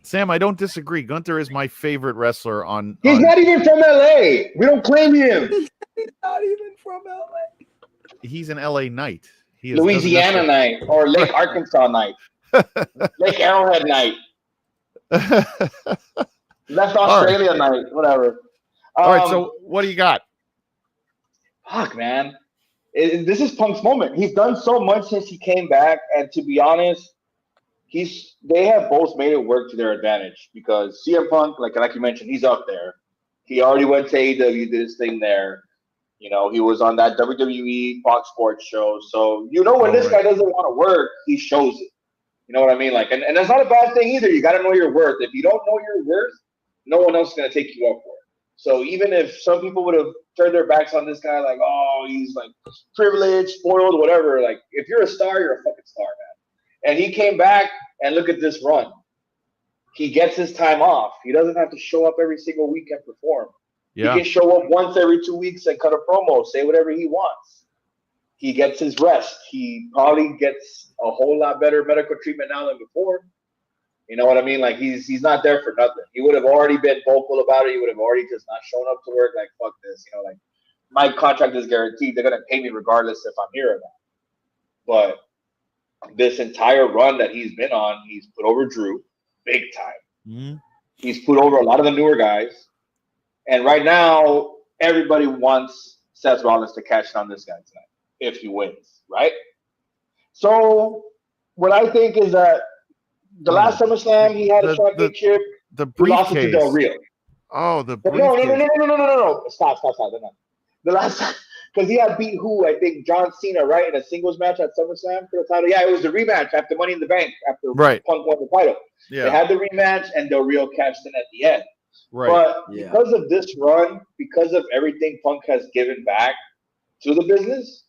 Sam, I don't disagree. Gunther is my favorite wrestler on. He's not even from LA. We don't claim him. He's not even from LA. He's an LA Knight. He is Louisiana Knight or Lake Arkansas Knight. Lake Arrowhead Knight. Left Australia Knight. Whatever. All right. So what do you got? Fuck, man. This is Punk's moment. He's done so much since he came back, and to be honest, they have both made it work to their advantage because CM Punk, like you mentioned, he's up there. He already went to AEW, did his thing there. He was on that WWE Fox Sports show. So when this guy doesn't want to work, he shows it. You know what I mean? Like, and that's not a bad thing either. You got to know your worth. If you don't know your worth, no one else is going to take you up for it. So even if some people would have turned their backs on this guy, like, oh, he's like privileged, spoiled, whatever. Like, if you're a star, you're a fucking star, man. And he came back, and look at this run. He gets his time off. He doesn't have to show up every single week and perform. Yeah. He can show up once every 2 weeks and cut a promo, say whatever he wants. He gets his rest. He probably gets a whole lot better medical treatment now than before. You know what I mean? Like, he's not there for nothing. He would have already been vocal about it. He would have already just not shown up to work. Like, fuck this. Like, my contract is guaranteed. They're going to pay me regardless if I'm here or not. But this entire run that he's been on, he's put over Drew big time. Mm-hmm. He's put over a lot of the newer guys. And right now, everybody wants Seth Rollins to cash in on this guy tonight if he wins, right? So what I think is that the last SummerSlam, he had a championship. The briefcase. Lost it to Del Rio. Oh, the briefcase. No. Stop. The last because he had beat I think John Cena, right, in a singles match at SummerSlam for the title. Yeah, it was the rematch after Money in the Bank after Punk won the title. Yeah. They had the rematch and Del Rio cashed in at the end. Right. But because of this run, because of everything Punk has given back to the business,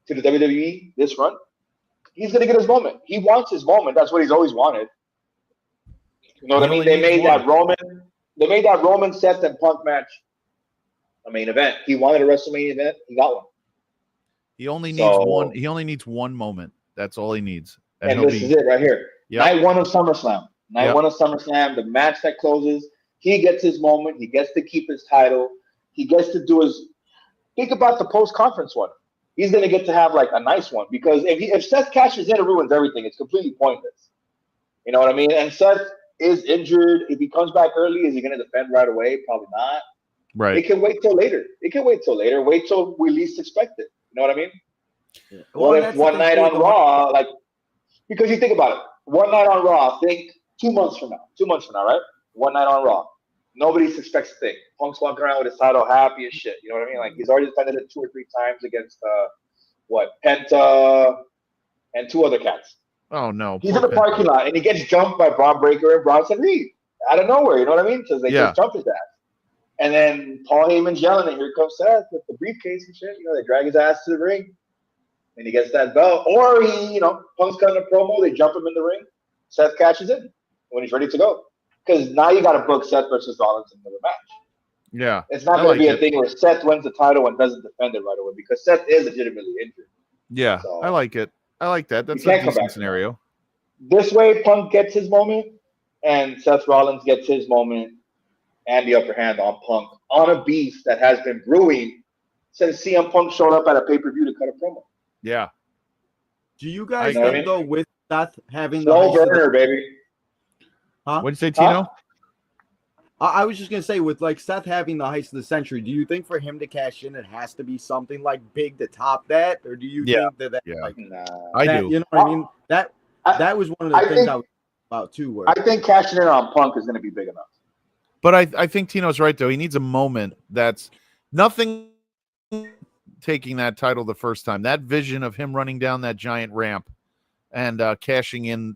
to the WWE, this run, he's gonna get his moment. He wants his moment. That's what he's always wanted. You know what I mean? They made that Roman Seth and Punk match a main event. He wanted a WrestleMania event. He got one. He only needs one. He only needs one moment. That's all he needs. And this is it right here. Yep. Night 1 of SummerSlam. Night 1 of SummerSlam. The match that closes. He gets his moment. He gets to keep his title. He gets to do his. Think about the post-conference one. He's going to get to have like a nice one because if Seth cashes in, it ruins everything. It's completely pointless. You know what I mean? And Seth is injured. If he comes back early, is he going to defend right away? Probably not. Right. It can wait till later. Wait till we least expect it. You know what I mean? Yeah. What if one night on Raw, like, because you think about it, one night on Raw, think 2 months from now, right? One night on Raw. Nobody suspects a thing. Punk's walking around with his title happy as shit. You know what I mean? Like, he's already defended it 2 or 3 times against, Penta and 2 other cats. Oh, no. He's in the parking lot, and he gets jumped by Braun Breaker and Bronson Reed out of nowhere. You know what I mean? Because they just jumped his ass. And then Paul Heyman's yelling, and here comes Seth with the briefcase and shit. They drag his ass to the ring, and he gets that belt. Or he, Punk's cutting a promo, they jump him in the ring. Seth catches it when he's ready to go. Because now you got to book Seth versus Rollins in another match. Yeah. It's not going to be a thing where Seth wins the title and doesn't defend it right away, because Seth is legitimately injured. Yeah, so, I like it. I like that. That's a decent scenario. This way, Punk gets his moment, and Seth Rollins gets his moment and the upper hand on Punk on a beef that has been brewing since CM Punk showed up at a pay-per-view to cut a promo. Yeah. Do you guys think, though, with Seth having the slow burner, baby? Huh? What'd you say, Tino? I was just going to say, with like Seth having the heist of the century, do you think for him to cash in, it has to be something like big to top that? Or do you think that like, I do. You know what I mean? That was one of the things I was about too. Where I think cashing in on Punk is going to be big enough. But I think Tino's right, though. He needs a moment that's nothing taking that title the first time. That vision of him running down that giant ramp and cashing in,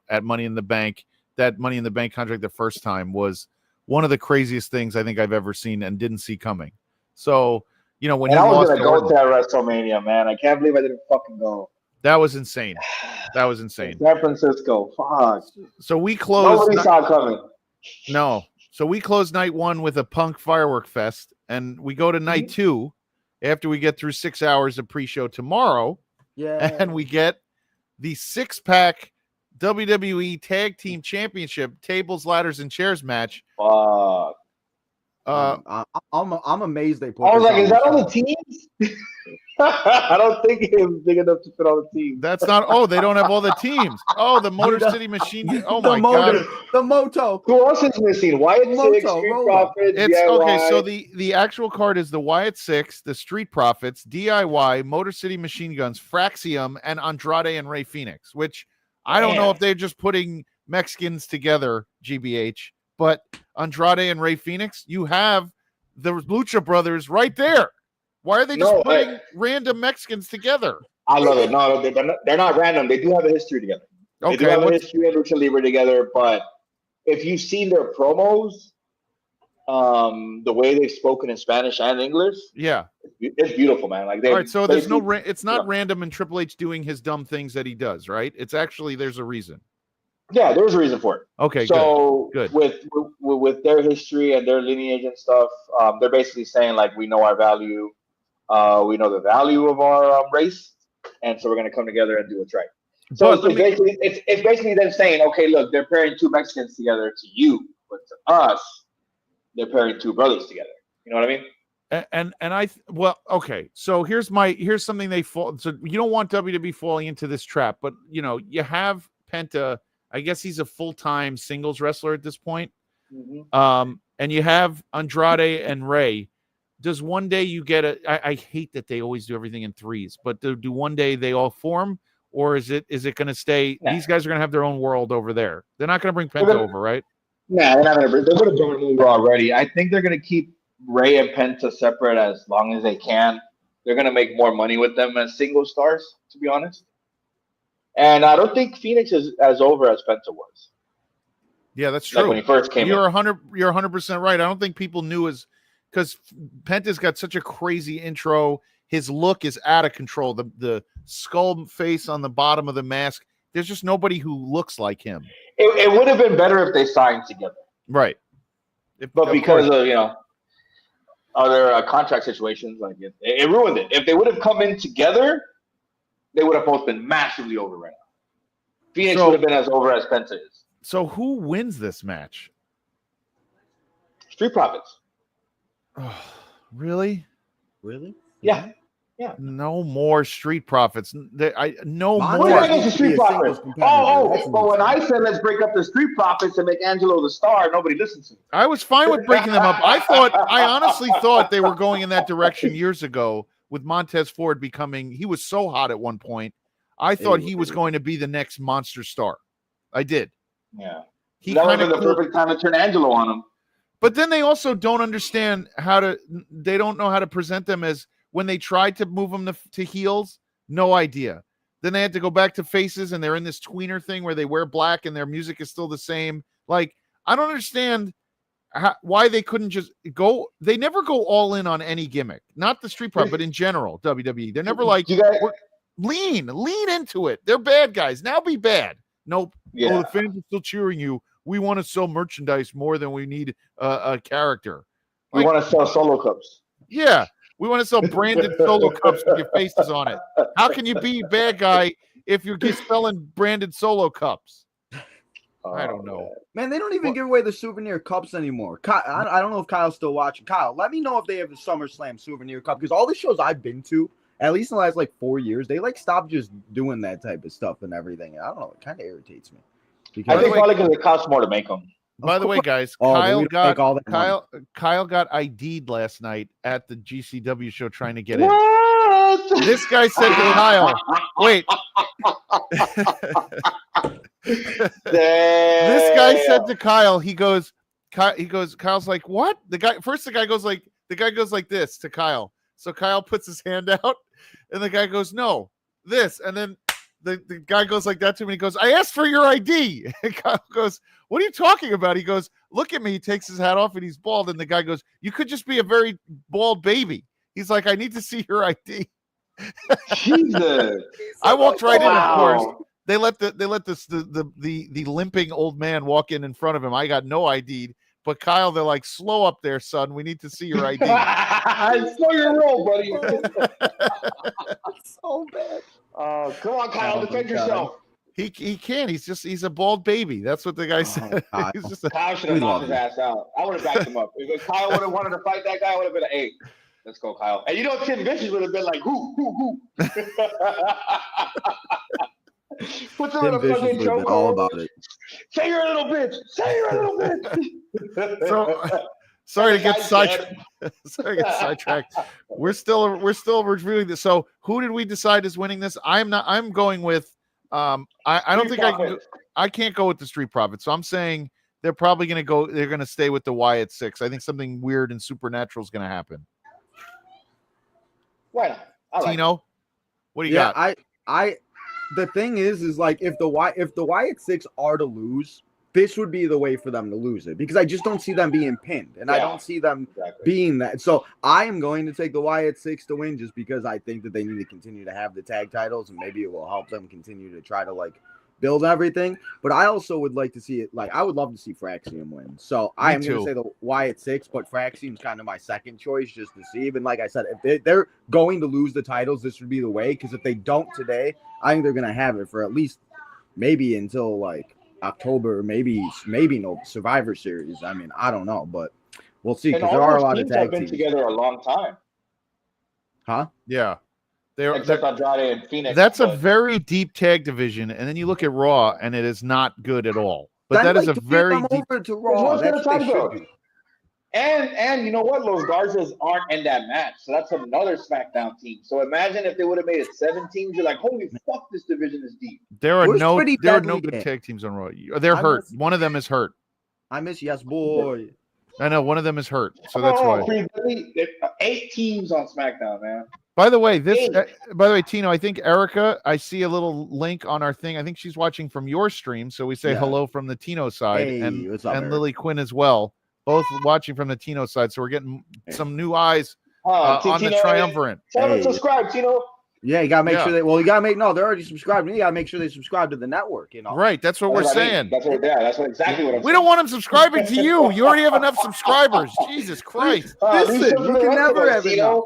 at Money in the Bank, that Money in the Bank contract the first time was one of the craziest things I think I've ever seen and didn't see coming. So, when I was going to go to that WrestleMania, man. I can't believe I didn't fucking go. That was insane. San Francisco. Fuck. So we closed. Nobody saw it coming. No. So we close night 1 with a Punk firework fest, and we go to night 2 after we get through 6 hours of pre-show tomorrow. Yeah. And we get the 6-pack WWE Tag Team Championship tables, ladders, and chairs match. Fuck. I'm amazed they put. I was like, is that all the teams? I don't think it was big enough to fit all the teams. That's not. Oh, they don't have all the teams. Oh, the Motor City Machine. Oh my god. The Moto. Who else is missing? Wyatt Six, Street Profits. It's DIY. Okay. So the actual card is the Wyatt Six, the Street Profits, DIY, Motor City Machine Guns, Fraxium, and Andrade and Ray Phoenix. Which I don't know if they're just putting Mexicans together, GBH. But Andrade and Ray Phoenix, you have the Lucha Brothers right there. Why are they just putting random Mexicans together? I love it. No, they're not random. They do have a history together. They do have a history of Lucha Libre together. But if you've seen their promos, the way they've spoken in Spanish and English, it's beautiful, man. Like, all right, so there's it's not random and Triple H doing his dumb things that he does, right? It's actually there's a reason. Yeah, there's a reason for it. Okay, so good. With their history and their lineage and stuff, they're basically saying, like, we know our value, we know the value of our race, and so we're going to come together and do what's right. So it's basically them saying, okay, look, they're pairing 2 Mexicans together to you, but to us, they're pairing 2 brothers together. You know what I mean? Okay. So here's something they fall. So you don't want WWE falling into this trap, but you have Penta. I guess he's a full-time singles wrestler at this point. Mm-hmm. And you have Andrade and Ray. Does one day you get I hate that they always do everything in threes, but do one day they all form, or is it going to stay? Nah. These guys are going to have their own world over there. They're not going to bring Penta over, right? Nah, they're not going to. They're going to bring him over already. I think they're going to keep Ray and Penta separate as long as they can. They're going to make more money with them as single stars, to be honest. And I don't think Phoenix is as over as Penta was. Yeah, that's true. Like when he first came, you're 100% right. I don't think people knew because Penta's got such a crazy intro. His look is out of control. The skull face on the bottom of the mask. There's just nobody who looks like him. It would have been better if they signed together, right? But because of other contract situations, like it ruined it. If they would have come in together, they would have both been massively over right now. Phoenix would have been as over as Penta is. So who wins this match? Street Profits. Oh, really? Really? Yeah. No more Street Profits. No more. What is the Street Profits? But when I said let's break up the Street Profits and make Angelo the star, nobody listened to me. I was fine with breaking them up. I honestly thought they were going in that direction years ago with Montez Ford becoming, he was so hot at one point. I thought he was going to be the next monster star. I did. Yeah. He That would kind have of been the perfect time to turn Angelo on him. But then they also don't understand they don't know how to present them as when they tried to move them to heels, no idea. Then they had to go back to faces and they're in this tweener thing where they wear black and their music is still the same. Like, I don't understand why they couldn't just go. They never go all in on any gimmick, not the Street Profits, but in general, WWE. They're never like, lean into it. They're bad guys. Now be bad. Nope. Yeah. Oh, the fans are still cheering you. We want to sell merchandise more than we need a character. We want to sell solo cups. Yeah. We want to sell branded solo cups with your faces on it. How can you be a bad guy if you're selling branded solo cups? I don't know. Man, they don't even give away the souvenir cups anymore. I don't know if Kyle's still watching. Kyle, let me know if they have the SummerSlam souvenir cup, because all the shows I've been to, at least in the last like 4 years, they like stopped just doing that type of stuff and everything. I don't know. It kind of irritates me. I think probably because it costs more to make them. By the way, guys, Kyle got ID'd last night at the GCW show trying to get in. This guy said to Kyle, wait. This guy said to Kyle, he goes, Kyle's like, what? The guy goes like this to Kyle. So Kyle puts his hand out and the guy goes, no, this. And then the guy goes like that to him. And he goes, I asked for your ID. And Kyle goes, what are you talking about? He goes, look at me. He takes his hat off and he's bald. And the guy goes, you could just be a very bald baby. He's like, I need to see your ID. Jesus. I walked right in, of course. They let the limping old man walk in front of him. I got no ID. But Kyle, they're like, slow up there, son. We need to see your ID. Slow your roll, buddy. So bad. Come on, Kyle, defend yourself. He can't. He's a bald baby. That's what the guy said. He's just Kyle should have knocked his ass out. I would have backed him up. If Kyle would have wanted to fight that guy, I would have been like, hey, let's go, Kyle. And Tim Vicious would have been like, who? Put Tim Vicious would have been all about it. Say you're a little bitch. Say you're a little bitch. So, sorry to get sidetracked. We're still reviewing this. So who did we decide is winning this? I'm going with I don't think I can't go with the Street Profits. So I'm saying they're probably going to stay with the Wyatt 6. I think something weird and supernatural is going to happen. Why not? Tino, what do you got? The thing is like if the Wyatt 6 are to lose, this would be the way for them to lose it, because I just don't see them being pinned, and I don't see them being that. So I am going to take the Wyatt 6 to win, just because I think that they need to continue to have the tag titles, and maybe it will help them continue to try to like build everything. But I also would like to see it, like I would love to see Fraxium win. So I am going to say the Wyatt 6, but Fraxium's kind of my second choice just to see. Even like I said, if they're going to lose the titles, this would be the way, because if they don't today, I think they're going to have it for at least maybe until like October, maybe no Survivor Series. I mean, I don't know, but we'll see, because there are a lot of tag teams together a long time. Huh? Yeah. Except Andrade and Phoenix. That's a very deep tag division, and then you look at Raw, and it is not good at all. But that is a very deep. Over to Raw. That's what they should do. And you know what? Los Garzas aren't in that match, so that's another SmackDown team. So imagine if they would have made it 7 teams. You're like, holy fuck, this division is deep. There are no good tag teams on Raw. They're hurt. One of them is hurt. I miss Yes Boy. I know one of them is hurt, so that's why. 8 teams on SmackDown, man. By the way, Tino, I think Erica, I see a little link on our thing. I think she's watching from your stream, so we say hello from the Tino side, and Lily Quinn as well, both watching from the Tino side. So we're getting some new eyes on the Triumvirate. Tell them to subscribe, Tino. Yeah, you gotta make sure they're already subscribed. You gotta make sure they subscribe to the network, you know. Right, that's what we're saying. That's exactly what I'm saying. We don't want them subscribing to you. You already have enough subscribers. Jesus Christ. Listen, you can never have enough.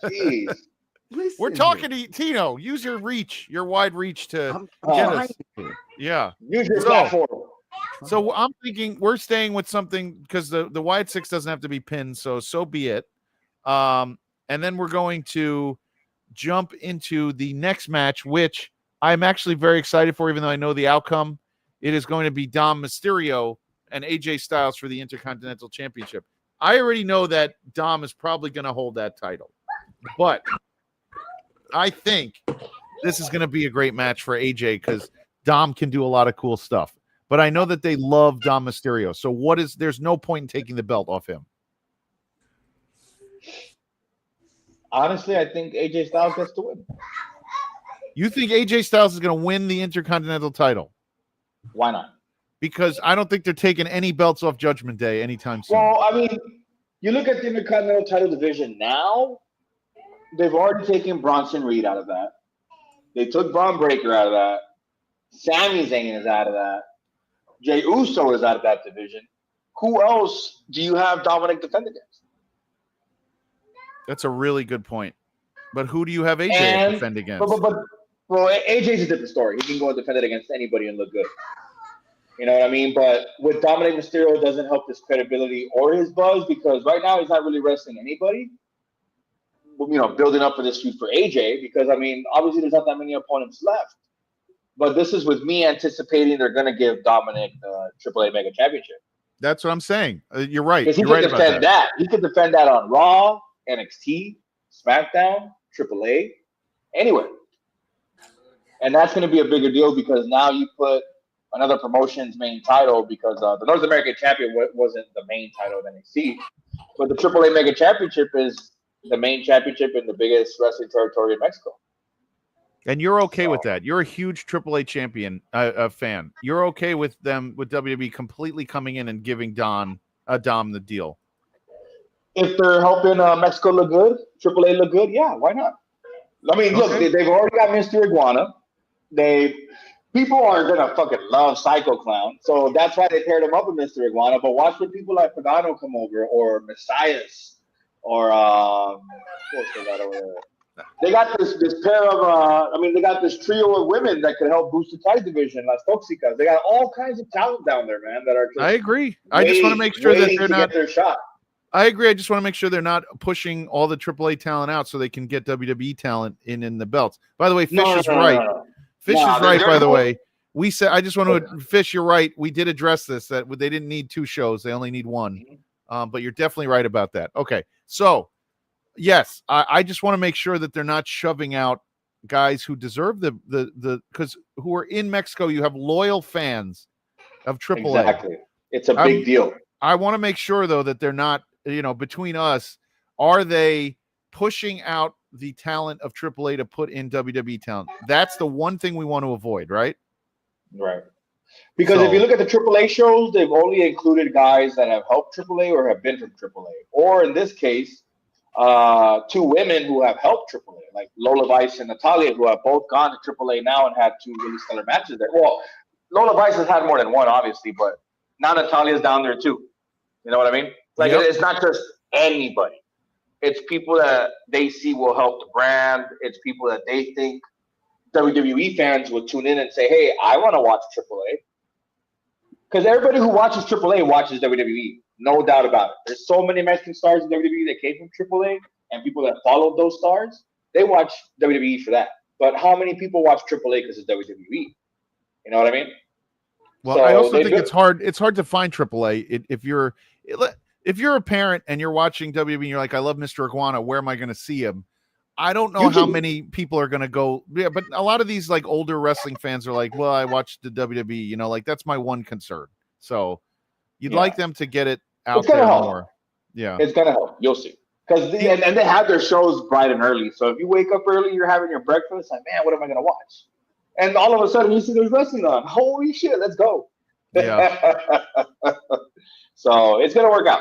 Jeez. We're talking to Tino. Use your reach, your wide reach to get us. Yeah. Use your platform. So I'm thinking we're staying with something, because the Wyatt 6 doesn't have to be pinned, so be it. And then we're going to jump into the next match, which I'm actually very excited for, even though I know the outcome. It is going to be Dom Mysterio and AJ Styles for the Intercontinental Championship. I already know that Dom is probably going to hold that title. But I think this is going to be a great match for AJ because Dom can do a lot of cool stuff. But I know that they love Dom Mysterio. So there's no point in taking the belt off him. Honestly, I think AJ Styles gets to win. You think AJ Styles is going to win the Intercontinental title? Why not? Because I don't think they're taking any belts off Judgment Day anytime soon. Well, I mean, you look at the Intercontinental title division now, they've already taken Bronson Reed out of that. They took Braun Breaker out of that. Sami Zayn is out of that. Jey Uso is out of that division. Who else do you have Dominic defend against? That's a really good point. But who do you have AJ defend against? Well, AJ's a different story. He can go and defend it against anybody and look good. You know what I mean? But with Dominic Mysterio, it doesn't help his credibility or his buzz because right now he's not really wrestling anybody. You know, building up for this feud for AJ because, I mean, obviously there's not that many opponents left. But this is with me anticipating they're going to give Dominic the AAA Mega Championship. That's what I'm saying. You're right. Because he You're can right defend that. He can defend that on Raw, NXT, SmackDown, AAA, anywhere. And that's going to be a bigger deal because now you put another promotion's main title because the North American Champion wasn't the main title of NXT. But the AAA Mega Championship is the main championship in the biggest wrestling territory in Mexico. And you're okay with that. You're a huge AAA champion fan. You're okay with them, with WWE completely coming in and giving Dom the deal. If they're helping Mexico look good, AAA look good, yeah, why not? I mean, look, they've already got Mr. Iguana. People are gonna fucking love Psycho Clown, so that's why they paired him up with Mr. Iguana. But watch when people like Pagano come over, or Messias, or what's that over there? They got this pair of they got this trio of women that could help boost the tag division, Las Toxicas. They got all kinds of talent down there, man. That are just I agree. I just want to make sure that they're not get their shot. I agree. I just want to make sure they're not pushing all the AAA talent out so they can get WWE talent in the belts. By the way, Fish is right. Fish is right, by the way. We said, I just want to, Fish, you're right. We did address this, that they didn't need 2 shows. They only need 1. But you're definitely right about that. Okay. So, yes, I just want to make sure that they're not shoving out guys who deserve because who are in Mexico. You have loyal fans of AAA. Exactly. It's a big deal. I want to make sure, though, that they're not, between us, are they pushing out the talent of AAA to put in WWE talent? That's the one thing we want to avoid, right? Right. Because if you look at the AAA shows, they've only included guys that have helped AAA or have been from AAA. Or in this case, 2 women who have helped AAA, like Lola Vice and Natalia, who have both gone to AAA now and had 2 really stellar matches there. Well, Lola Vice has had more than 1, obviously, but now Natalia's down there too. You know what I mean? Like, It's not just anybody. It's people that they see will help the brand. It's people that they think WWE fans will tune in and say, hey, I want to watch AAA. Because everybody who watches AAA watches WWE. No doubt about it. There's so many Mexican stars in WWE that came from AAA, and people that followed those stars, they watch WWE for that. But how many people watch AAA because it's WWE? You know what I mean? Well, so I also think it's hard. It's hard to find AAA if you're a parent and you're watching WWE and you're like, I love Mr. Iguana. Where am I going to see him? I don't know how many people are going to go. Yeah, but a lot of these like older wrestling fans are like, well, I watched the WWE. Like that's my one concern. So you'd like them to get it out there more. Yeah, it's gonna help. You'll see. Because and they have their shows bright and early. So if you wake up early, you're having your breakfast. Like, man, what am I gonna watch? And all of a sudden, you see there's wrestling on. Holy shit, let's go. Yeah. So it's gonna work out.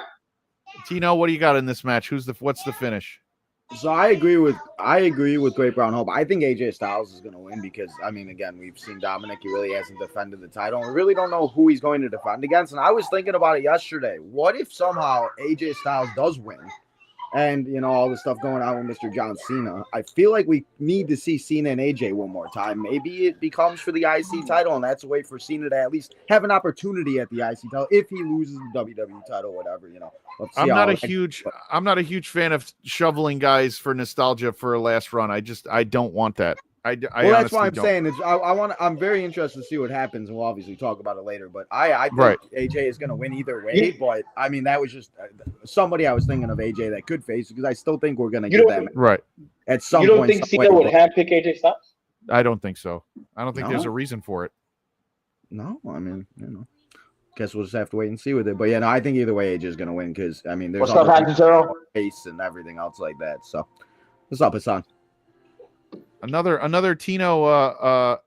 Tino, what do you got in this match? What's the finish? So I agree with Great Brown Hope. I think AJ Styles is going to win because, I mean, again, we've seen Dominic. He really hasn't defended the title. We really don't know who he's going to defend against. And I was thinking about it yesterday. What if somehow AJ Styles does win? And, all the stuff going on with Mr. John Cena. I feel like we need to see Cena and AJ one more time. Maybe it becomes for the IC title, and that's a way for Cena to at least have an opportunity at the IC title if he loses the WWE title, whatever, I'm not a huge fan of shoveling guys for nostalgia for a last run. I don't want that. That's why I'm saying I'm very interested to see what happens, and we'll obviously talk about it later. But I think AJ is going to win either way. But I mean, that was just somebody I was thinking of AJ that could face because I still think we're gonna You get don't- that Right. at some You don't point. think some Cena way, would but- handpick AJ Styles? I don't think so. I don't think there's No? a reason for it. No, I mean, guess we'll just have to wait and see with it. But yeah, no, I think either way AJ is gonna win because I mean, there's What's up, other Hampton Turtle? pace and everything else like that. So, what's up, Hassan? Another Tino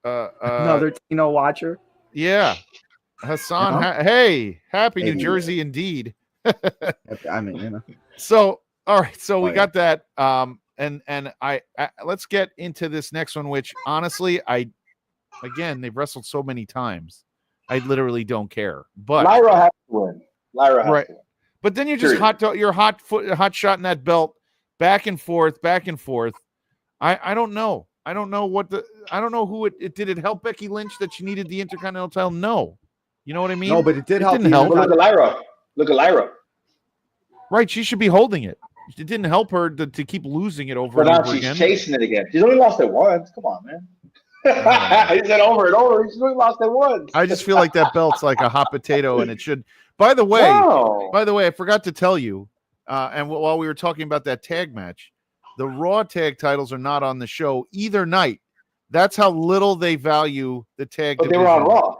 Another Tino watcher. yeah. Hassan, Yeah. hey, happy New Hey. Jersey indeed. I mean, So, all right, so we yeah. got that. And I let's get into this next one, which honestly, again, they've wrestled so many times, I literally don't care. But Lyra has to win. Lyra has Right. to win. but then you're just you're hot shot in that belt, back and forth, back and forth. I don't know. I don't know who it did. It help Becky Lynch that she needed the Intercontinental title? No. You know what I mean? no, but it did help. didn't help. But look at Lyra. Look at Lyra. Right. She should be holding it. It didn't help her to keep losing it over But and now over she's again. chasing it again. She's only lost it once. Come on, man. He said over and over. She's only lost it once. I just feel like that belt's like a hot potato, and it should. By the way, No. I forgot to tell you, and while we were talking about that tag match, the Raw tag titles are not on the show either night. That's how little they value the tag. But they were on division. Raw.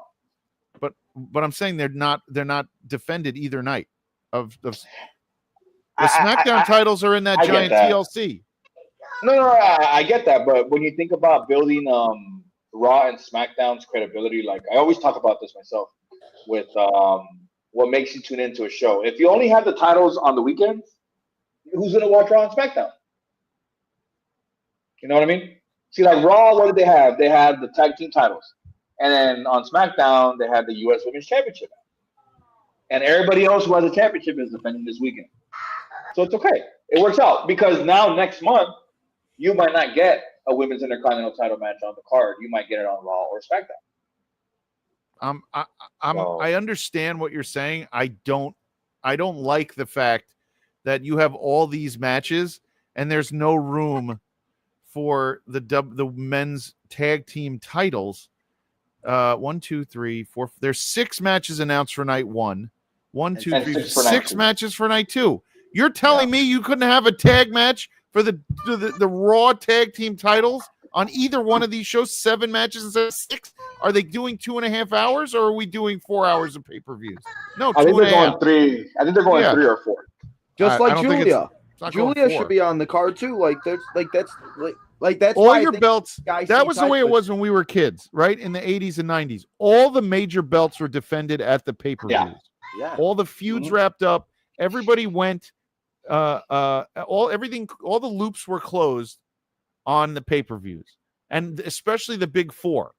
But I'm saying they're not defended either night. Of the I- SmackDown I- titles are in that I get giant that. TLC. No, I get that, but when you think about building Raw and SmackDown's credibility, like I always talk about this myself with what makes you tune into a show. If you only have the titles on the weekends, who's gonna watch Raw and SmackDown? You know what I mean? See, like Raw, what did they have? They had the tag team titles, and then on SmackDown they had the U.S. Women's Championship, and everybody else who has a championship is defending this weekend. So it's okay. It works out because now next month you might not get a women's intercontinental title match on the card. You might get it on Raw or SmackDown. I understand what you're saying. I don't like the fact that you have all these matches and there's no room for the men's tag team titles. 1, 2, 3, 4. There's 6 matches announced for night 1. 1, 2, And 3, six for night 6 two. matches for night 2. You're telling me you couldn't have a tag match for the Raw tag team titles on either one of these shows? 7 matches instead of 6. Are they doing 2.5 hours, or are we doing 4 hours of pay-per-views? No, I think they're 2.5. going 3. I think they're going Yeah. 3 or 4. just I like don't think Julia. It's not going Julia 4. should be on the card too. That's all why I your think belts. the IC That was the way it title- was when we were kids, right? In the 80s and 90s. All the major belts were defended at the pay-per-views. Yeah. Yeah. All the feuds Mhm. wrapped up. Everybody went. All the loops were closed on the pay-per-views, and especially the big 4.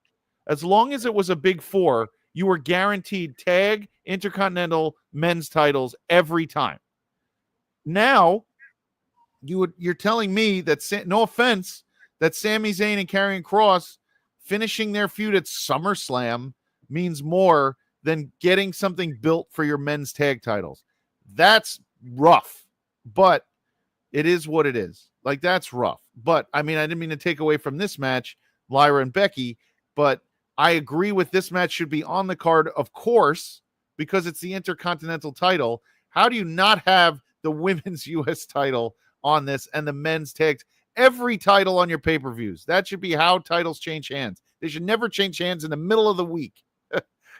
As long as it was a big 4, you were guaranteed tag, intercontinental, men's titles every time. Now, you're telling me that no offense, that Sami Zayn and Karrion Kross finishing their feud at SummerSlam means more than getting something built for your men's tag titles. That's rough, but it is what it is. Like, that's rough. But I mean, I didn't mean to take away from this match, Lyra and Becky, but I agree with this match should be on the card, of course, because it's the Intercontinental title. How do you not have the women's U.S. title on this and the men's tags? Every title on your pay-per-views. That should be how titles change hands. They should never change hands in the middle of the week.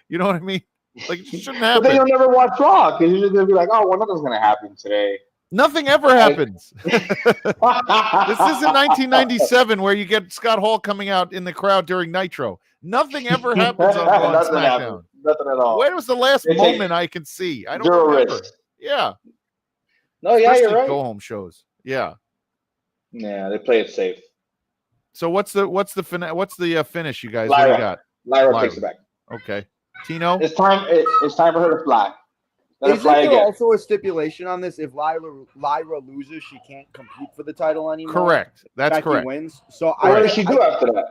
You know what I mean? Like, it shouldn't But then happen. you'll never watch Raw because you're just gonna be like, oh, well, nothing's gonna happen today. Nothing ever happens. This isn't 1997 where you get Scott Hall coming out in the crowd during Nitro. Nothing ever happens on Raw and Nothing SmackDown. happens. Nothing at all. Where was the last They take moment I can see? I don't Zero remember. risk. Yeah. No, yeah, Especially you're right. go-home shows. Yeah. Yeah, they play it safe. So what's the finish, you guys? Lyra. What do you got? Lyra takes it back. Okay. Tino? It's time. It's time for her to fly. Let her Isn't fly there again. also a stipulation on this? If Lyra loses, she can't compete for the title anymore. Correct. That's Becky correct. wins. So What does she do after that?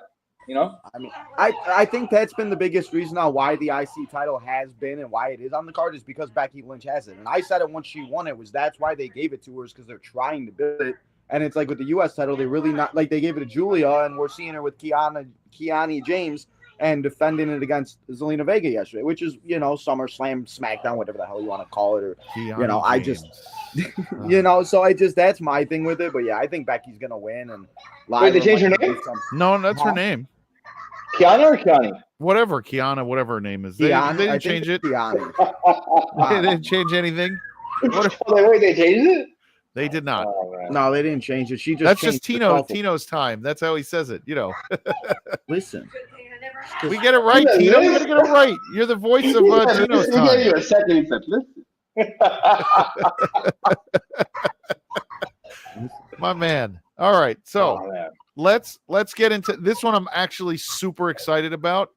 You know? I mean, I think that's been the biggest reason on why the IC title has been and why it is on the card is because Becky Lynch has it. And I said it once she won it was that's why they gave it to her is because they're trying to build it. And it's like with the U.S. title, they really not like they gave it to Julia, and we're seeing her with Kiani James and defending it against Zelina Vega yesterday, which is, SummerSlam, SmackDown, whatever the hell you want to call it. Or, I just, so that's my thing with it. But yeah, I think Becky's going to win. And wait, they changed her name? No, that's her name. Kiana or Kiani? Whatever, Kiana, whatever her name is. They didn't change it. Kiani. They didn't change anything. Wait, they changed it? They did not. No, they didn't change it. That's just Tino's time. That's how he says it. Listen. We get it right, Tino. You gotta get it right. You're the voice of Tino's time. He gave you a second. He said, listen. My man. All right. So let's get into this one. I'm actually super excited about.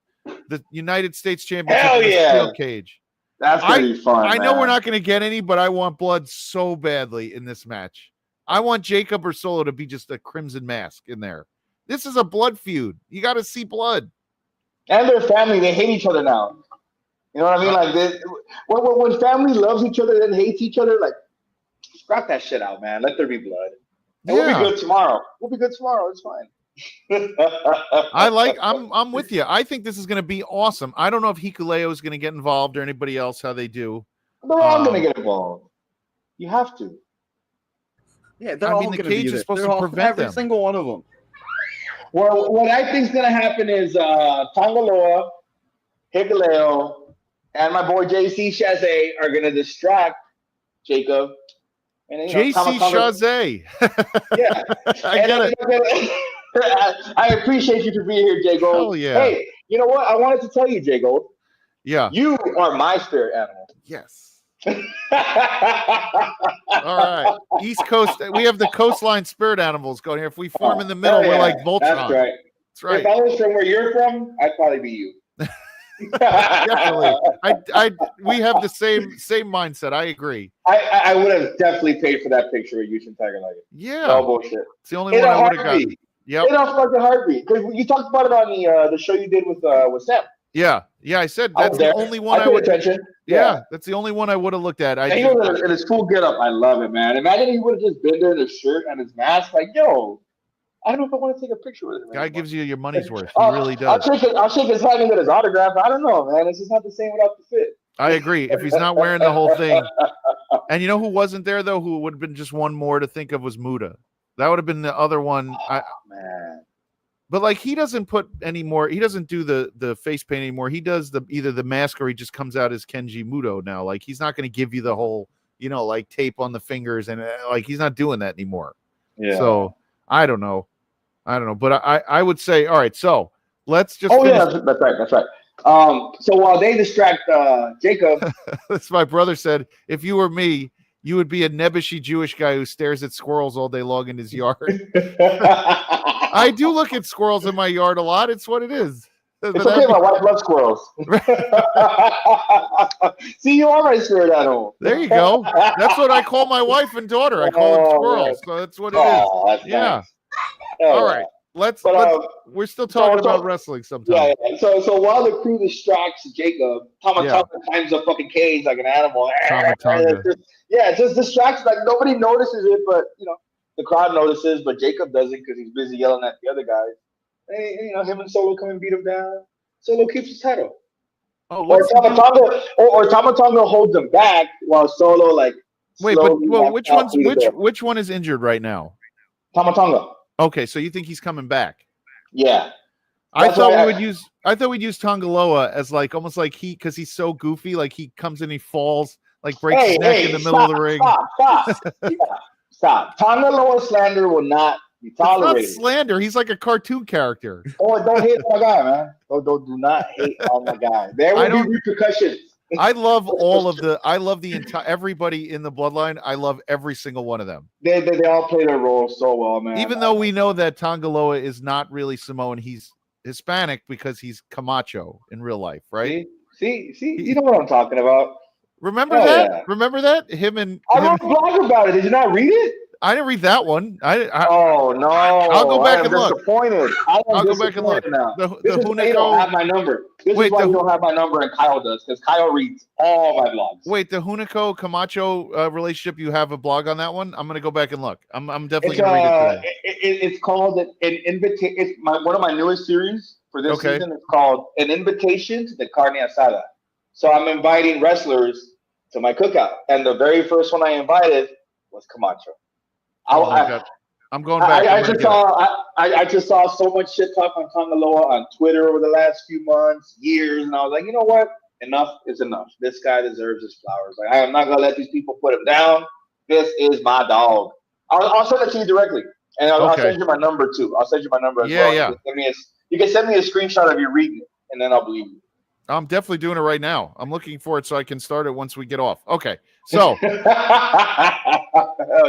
The United States Championship. Hell yeah. Steel cage. That's gonna be fun. I know we're not going to get any, but I want blood so badly in this match. I want Jacob or Solo to be just a crimson mask in there. This is a blood feud. You got to see blood. And their family, they hate each other now. You know what I mean? Like this, when family loves each other and hates each other, like scrap that shit out, man. Let there be blood. And we'll be good tomorrow. It's fine. I'm with you. I think this is going to be awesome. I don't know if Hikuleo is going to get involved or anybody else, how they do. They're all going to get involved. You have to. Yeah, they're all going to be there. The cage is supposed to prevent every single one of them. Well, what I think is going to happen is Tangaloa, Hikuleo, and my boy JC Chazé are going to distract Jacob. And, JC Chazé. Yeah. I get it. I appreciate you for being here, J Gold. Hell yeah. Hey, you know what? I wanted to tell you, J Gold. Yeah. You are my spirit animal. Yes. All right. East Coast. We have the coastline spirit animals going here. If we form in the middle, we're like Voltron. That's right. That's right. If I was from where you're from, I'd probably be you. Definitely. We have the same mindset. I agree. I would have definitely paid for that picture with Yushin Tiger Nugget. Yeah. No bullshit. It's the only one I would have gotten. Yep. In a fucking heartbeat. Because you talked about it on the show you did with Sam. Yeah. I said that's the only one I would. Attention. Yeah, that's the only one I would have looked at. He was in his full getup. I love it, man. Imagine he would have just been there in his shirt and his mask. Like, yo, I don't know if I want to take a picture with him. Guy gives you your money's worth. He really does. I'll shake his hand and get his autograph. I don't know, man. It's just not the same without the fit. I agree. If he's not wearing the whole thing. And you know who wasn't there, though, who would have been just one more to think of was Muda. That would have been the other one. Man. But like he doesn't put any more. He doesn't do the face paint anymore. He does either the mask or he just comes out as Kenji Muto now. Like he's not going to give you the whole, like tape on the fingers and like he's not doing that anymore. Yeah. So I don't know. But I would say, all right. So let's just. Oh yeah, that's right. So while they distract Jacob, that's my brother said. If you were me, you would be a nebbishy Jewish guy who stares at squirrels all day long in his yard. I do look at squirrels in my yard a lot. It's what it is. It's okay. My wife loves squirrels. See, you are my spirit animal. There you go. That's what I call my wife and daughter. I call them squirrels. Man. So that's what it is. Yeah. Nice. All right. We're still talking about wrestling sometimes. Yeah. So while the crew distracts Jacob, Tama climbs a fucking cage like an animal. It just distracts. Like nobody notices it, but the crowd notices, but Jacob doesn't because he's busy yelling at the other guys. And, him and Solo come and beat him down. Solo keeps his title. Oh, or Tama Tonga holds him back while Solo Wait, but which one is injured right now? Tama Tonga. Okay, so you think he's coming back? Yeah. I thought we'd use Tongaloa as almost like because he's so goofy, like he comes and he falls, like breaks his neck in the middle of the ring. Stop. Tongaloa slander will not be tolerated. It's not slander. He's like a cartoon character. Oh, don't hate on my guy, man. Do not hate on my guy. There will be repercussions. I love the entire everybody in the bloodline. I love every single one of them. They all play their role so well, man. Even though we know that Tongaloa is not really Samoan, he's Hispanic because he's Camacho in real life, right? See, you know what I'm talking about. Remember that? Yeah. Remember that? I wrote a blog about it. Did you not read it? I didn't read that one. Oh no! I'll go back and look. I'll go back and look. Now. This is why you don't have my number. This is why you don't have my number, and Kyle does, because Kyle reads all my blogs. Wait, the Hunico Camacho relationship. You have a blog on that one? I'm gonna go back and look. I'm definitely gonna read it today. It's called an invitation. It's one of my newest series. for this Okay. season. It's called An Invitation to the Carne Asada. So I'm inviting wrestlers to my cookout, and the very first one I invited was Camacho. Oh my God. I'm going back. I just saw so much shit talk on Tongaloa on Twitter over the last few months, years, and I was like, you know what? Enough is enough. This guy deserves his flowers. Like, I am not gonna let these people put him down. This is my dog. I'll send it to you directly, and I'll send you my number too. I'll send you my number as well. Yeah. You can send me a screenshot of you reading it, and then I'll believe you. I'm definitely doing it right now. I'm looking for it so I can start it once we get off. Okay. So, hell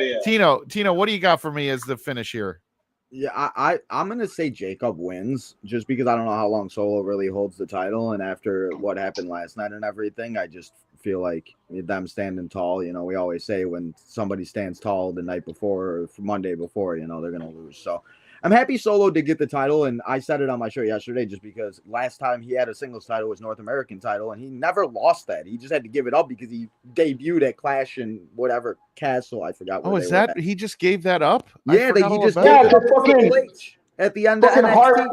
yeah. Tino, what do you got for me as the finish here? Yeah, I'm gonna say Jacob wins just because I don't know how long Solo really holds the title, and after what happened last night and everything, I just feel like them standing tall. You know, we always say when somebody stands tall the night before or Monday before, you know, they're gonna lose. So I'm happy Solo did get the title, and I said it on my show yesterday just because last time he had a singles title was North American title, and he never lost that. He just had to give it up because he debuted at Clash in whatever castle. I forgot. Oh, is that he just gave that up? Yeah, he just gave it up at the end of NXT.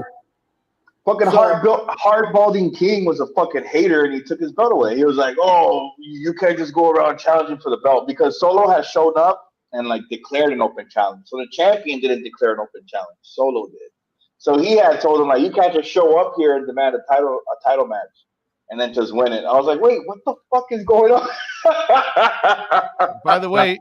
Hard-balding King was a fucking hater, and he took his belt away. He was like, "Oh, you can't just go around challenging for the belt," because Solo has shown up and like declared an open challenge. So the champion didn't declare an open challenge. Solo did. So he had told him like, "You can't just show up here and demand a title match, and then just win it." I was like, "Wait, what the fuck is going on?" By the way,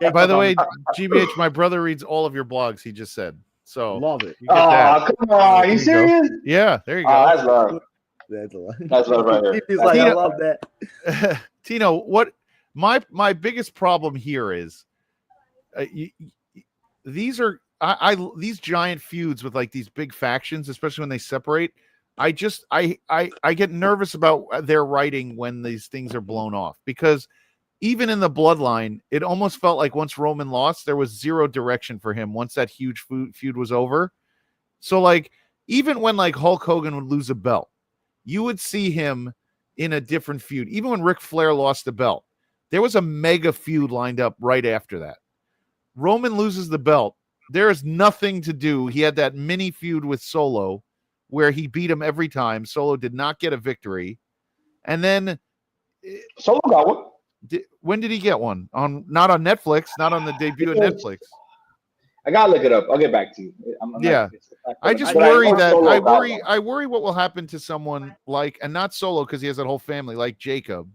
GBH, my brother reads all of your blogs. He just said so. Love it. Come on, are you serious? Yeah, there you go. That's love. That's love right here. He's like, I love that. Tino, what my biggest problem here is. These are these giant feuds with like these big factions, especially when they separate. I get nervous about their writing when these things are blown off, because even in the bloodline, it almost felt like once Roman lost, there was zero direction for him once that huge feud was over. So like even when like Hulk Hogan would lose a belt, you would see him in a different feud. Even when Ric Flair lost the belt, there was a mega feud lined up right after that. Roman loses the belt. There is nothing to do. He had that mini feud with Solo where he beat him every time. Solo did not get a victory. And then Solo got one. When did he get one? Not on Netflix, not on the debut of Netflix. I gotta look it up. I'll get back to you. I just worry I worry what will happen to someone like, and not Solo because he has that whole family, like Jacob.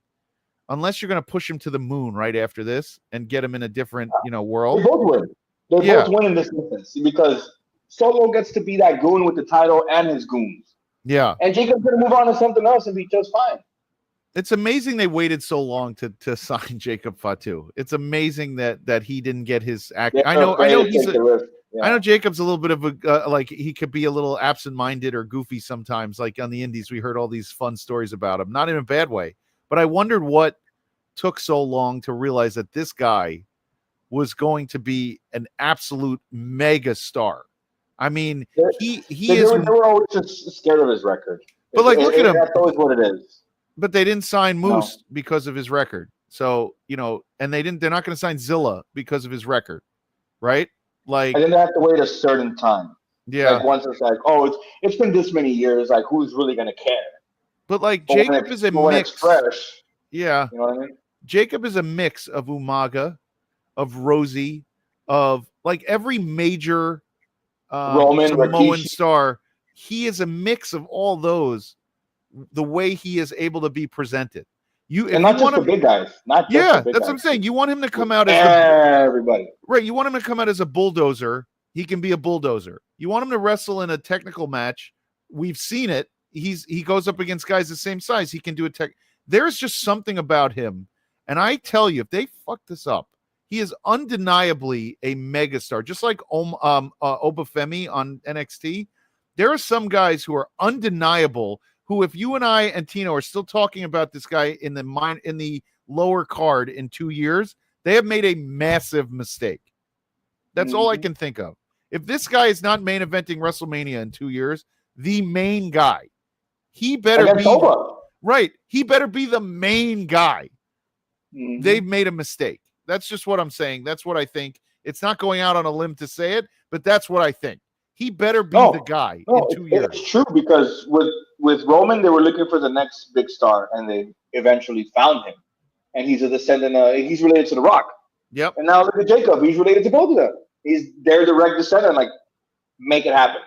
Unless you're going to push him to the moon right after this and get him in a different, world. They both win. They both win in this instance because Solo gets to be that goon with the title and his goons. Yeah. And Jacob's going to move on to something else and be just fine. It's amazing they waited so long to sign Jacob Fatu. It's amazing that he didn't get his act. I know Jacob's a little bit of a like he could be a little absent-minded or goofy sometimes. Like on the Indies, we heard all these fun stories about him, not in a bad way. But I wondered what took so long to realize that this guy was going to be an absolute mega star. I mean, they were always just scared of his record. But like, look at him. That's always what it is. But they didn't sign Moose because of his record. So, and they're not going to sign Zilla because of his record. Right? Like, and then they have to wait a certain time. Yeah. Like once it's like, it's been this many years, like who's really going to care? But like Jacob is a mix. Fresh, yeah. You know what I mean? Jacob is a mix of Umaga, of Rosie, of like every major Roman Samoan star. He is a mix of all those, the way he is able to be presented. And not just the big guys. Not just the big that's guys. what I'm saying. You want him to come out as everybody. Right. You want him to come out as a bulldozer. He can be a bulldozer. You want him to wrestle in a technical match. We've seen it. He goes up against guys the same size. He can do a tech. There's just something about him. And I tell you, if they fuck this up, he is undeniably a megastar. Just like Obafemi on NXT. There are some guys who are undeniable, who if you and I and Tino are still talking about this guy in the lower card in 2 years, they have made a massive mistake. That's all I can think of. If this guy is not main eventing WrestleMania in 2 years, the main guy, he better be right. He better be the main guy. Mm-hmm. They've made a mistake. That's just what I'm saying. That's what I think. It's not going out on a limb to say it, but that's what I think. He better be No, the guy no, in 2 years. it's true because with Roman, they were looking for the next big star, and they eventually found him. And he's a descendant. He's related to The Rock. Yep. And now look at Jacob. He's related to both of them. He's their direct descendant. Like, make it happen.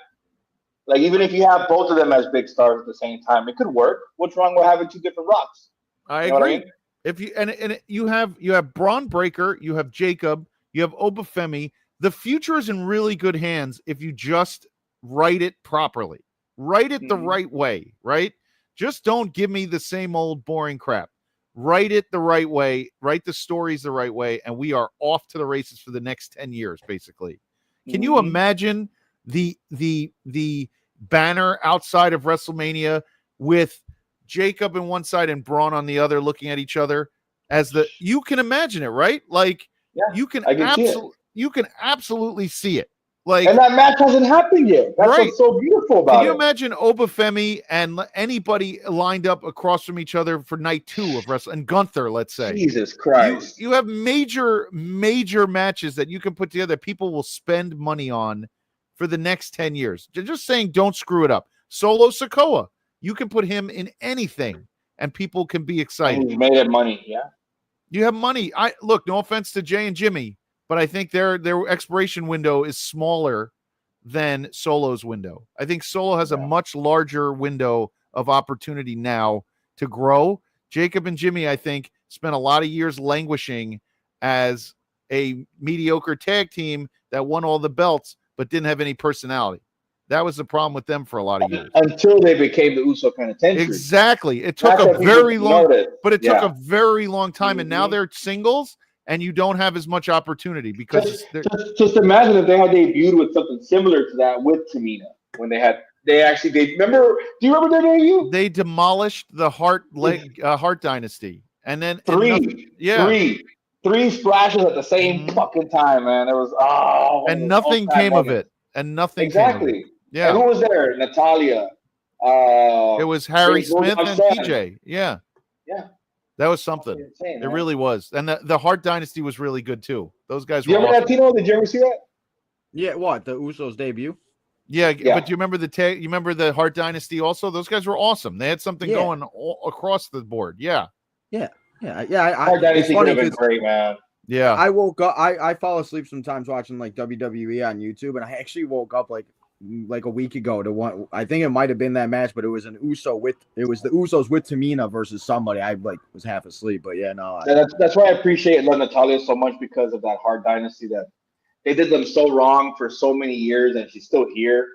Like, even if you have both of them as big stars at the same time, it could work. What's wrong with having two different Rocks? I You know what agree. I mean? If you and you have Braun Breaker, you have Jacob, you have Obafemi. The future is in really good hands if you just write it properly. Write it the right way, right? Just don't give me the same old boring crap. Write it the right way, write the stories the right way, and we are off to the races for the next 10 years, basically. Can you imagine the banner outside of WrestleMania with Jacob on one side and Braun on the other, looking at each other as you can imagine it, right? Like, you can absolutely see it. Like, and that match hasn't happened yet. That's right. what's so beautiful about it. Can you imagine Obafemi and anybody lined up across from each other for night 2 of wrestling, and Gunther, let's say? Jesus Christ. You have major matches that you can put together that people will spend money on for the next 10 years. They're just saying, don't screw it up. Solo Sikoa, you can put him in anything and people can be excited. And he's made it money, yeah. You have money. Look, no offense to Jay and Jimmy, but I think their expiration window is smaller than Solo's window. I think Solo has a much larger window of opportunity now to grow. Jacob and Jimmy, I think, spent a lot of years languishing as a mediocre tag team that won all the belts but didn't have any personality. That was the problem with them for a lot of years. Until they became the Uso Penitentiary. Exactly. It took a very long time, and now they're singles, and you don't have as much opportunity because just imagine if they had debuted with something similar to that with Tamina when do you remember their debut? They demolished the Hart Dynasty, and then three splashes at the same fucking time, man. It was and nothing came of it. And nothing exactly. Came of it. Yeah. And who was there? Natalia. It was Harry Smith and PJ. Yeah. Yeah. That was something. Insane, it really was. And the Hart Dynasty was really good too. Those guys were. You remember that, Tino? Did you ever see that? Yeah, what? The Usos debut? Yeah, but do you remember you remember the Hart Dynasty also? Those guys were awesome. They had something going all across the board. Yeah. Hart Dynasty could have been great, man. Yeah. I woke up. I fall asleep sometimes watching like WWE on YouTube, and I actually woke up like a week ago to one. I think it might have been that match, but it was the Usos with Tamina versus somebody. I was half asleep, but that's why I appreciate Love Natalia so much because of that Hart Dynasty that they did them so wrong for so many years, and she's still here.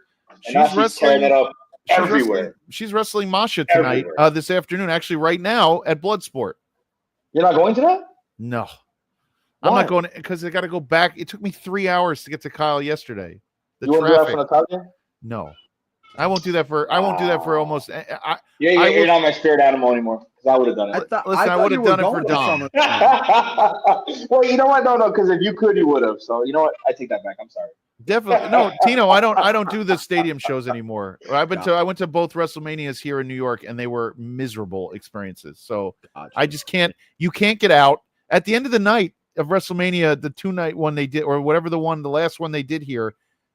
And now she's tearing it up everywhere. She's wrestling Masha tonight, this afternoon, actually right now at Bloodsport. You're not going to that? No. Why? I'm not going because I got to go back. It took me 3 hours to get to Kyle yesterday. You won't do that for Natalia? No, I won't do that for. I won't do that for almost. You're not my spirit animal anymore because I would have done it. I would have done it for Dom. Well, you know what? No, because if you could, you would have. So you know what? I take that back. I'm sorry. Definitely no, Tino. I don't do the stadium shows anymore. I went to both WrestleManias here in New York, and they were miserable experiences. So I just can't. You can't get out at the end of the night of WrestleMania, the 2-night one they did, or whatever the last one they did here.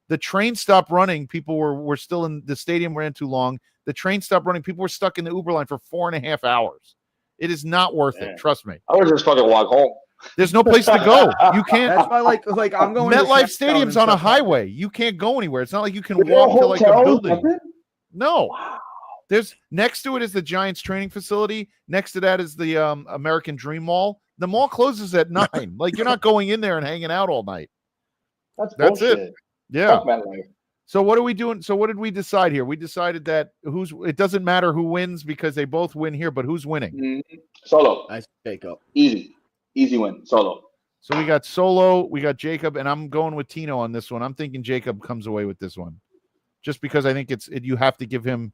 The train stopped running. People were still in the stadium, ran too long. The train stopped running. People were stuck in the Uber line for 4.5 hours. It is not worth it. Trust me. I would just fucking walk home. There's no place to go. You can't. That's why, like I'm going. MetLife Stadium's on a highway. You can't go anywhere. It's not like you can walk to like a building. No. Wow. There's next to it is the Giants training facility. Next to that is the American Dream Mall. The mall closes at 9. Like you're not going in there and hanging out all night. That's it. Yeah. So what are we doing? So what did we decide here? We decided that it doesn't matter who wins because they both win here, but who's winning? Solo. I take up. Easy win. Solo. So we got Solo, we got Jacob, and I'm going with Tino on this one. I'm thinking Jacob comes away with this one. Just because I think you have to give him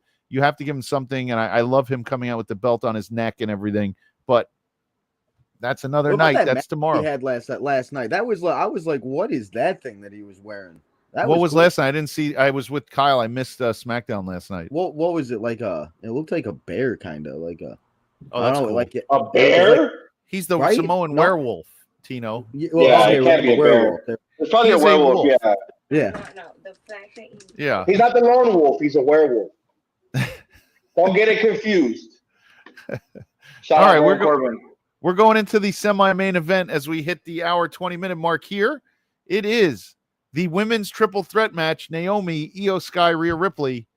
something, and I love him coming out with the belt on his neck and everything, but that's another night. That's tomorrow. He had last night. That was I was like, what is that thing that he was wearing? What was cool. Last night? I didn't see. I was with Kyle. I missed SmackDown last night. What was it like? It looked like a bear, kind of like a. Oh, that's cool. Like a bear. He's the Samoan werewolf, Tino. Yeah, it can't be a werewolf. It's probably a werewolf. Yeah. No, the fact that Yeah. He's not the lone wolf. He's a werewolf. Don't get it confused. Shout All out right, Baron Corbin. We're going into the semi-main event as we hit the hour 20-minute mark here. It is the women's triple threat match: Naomi, Io Sky, Rhea Ripley.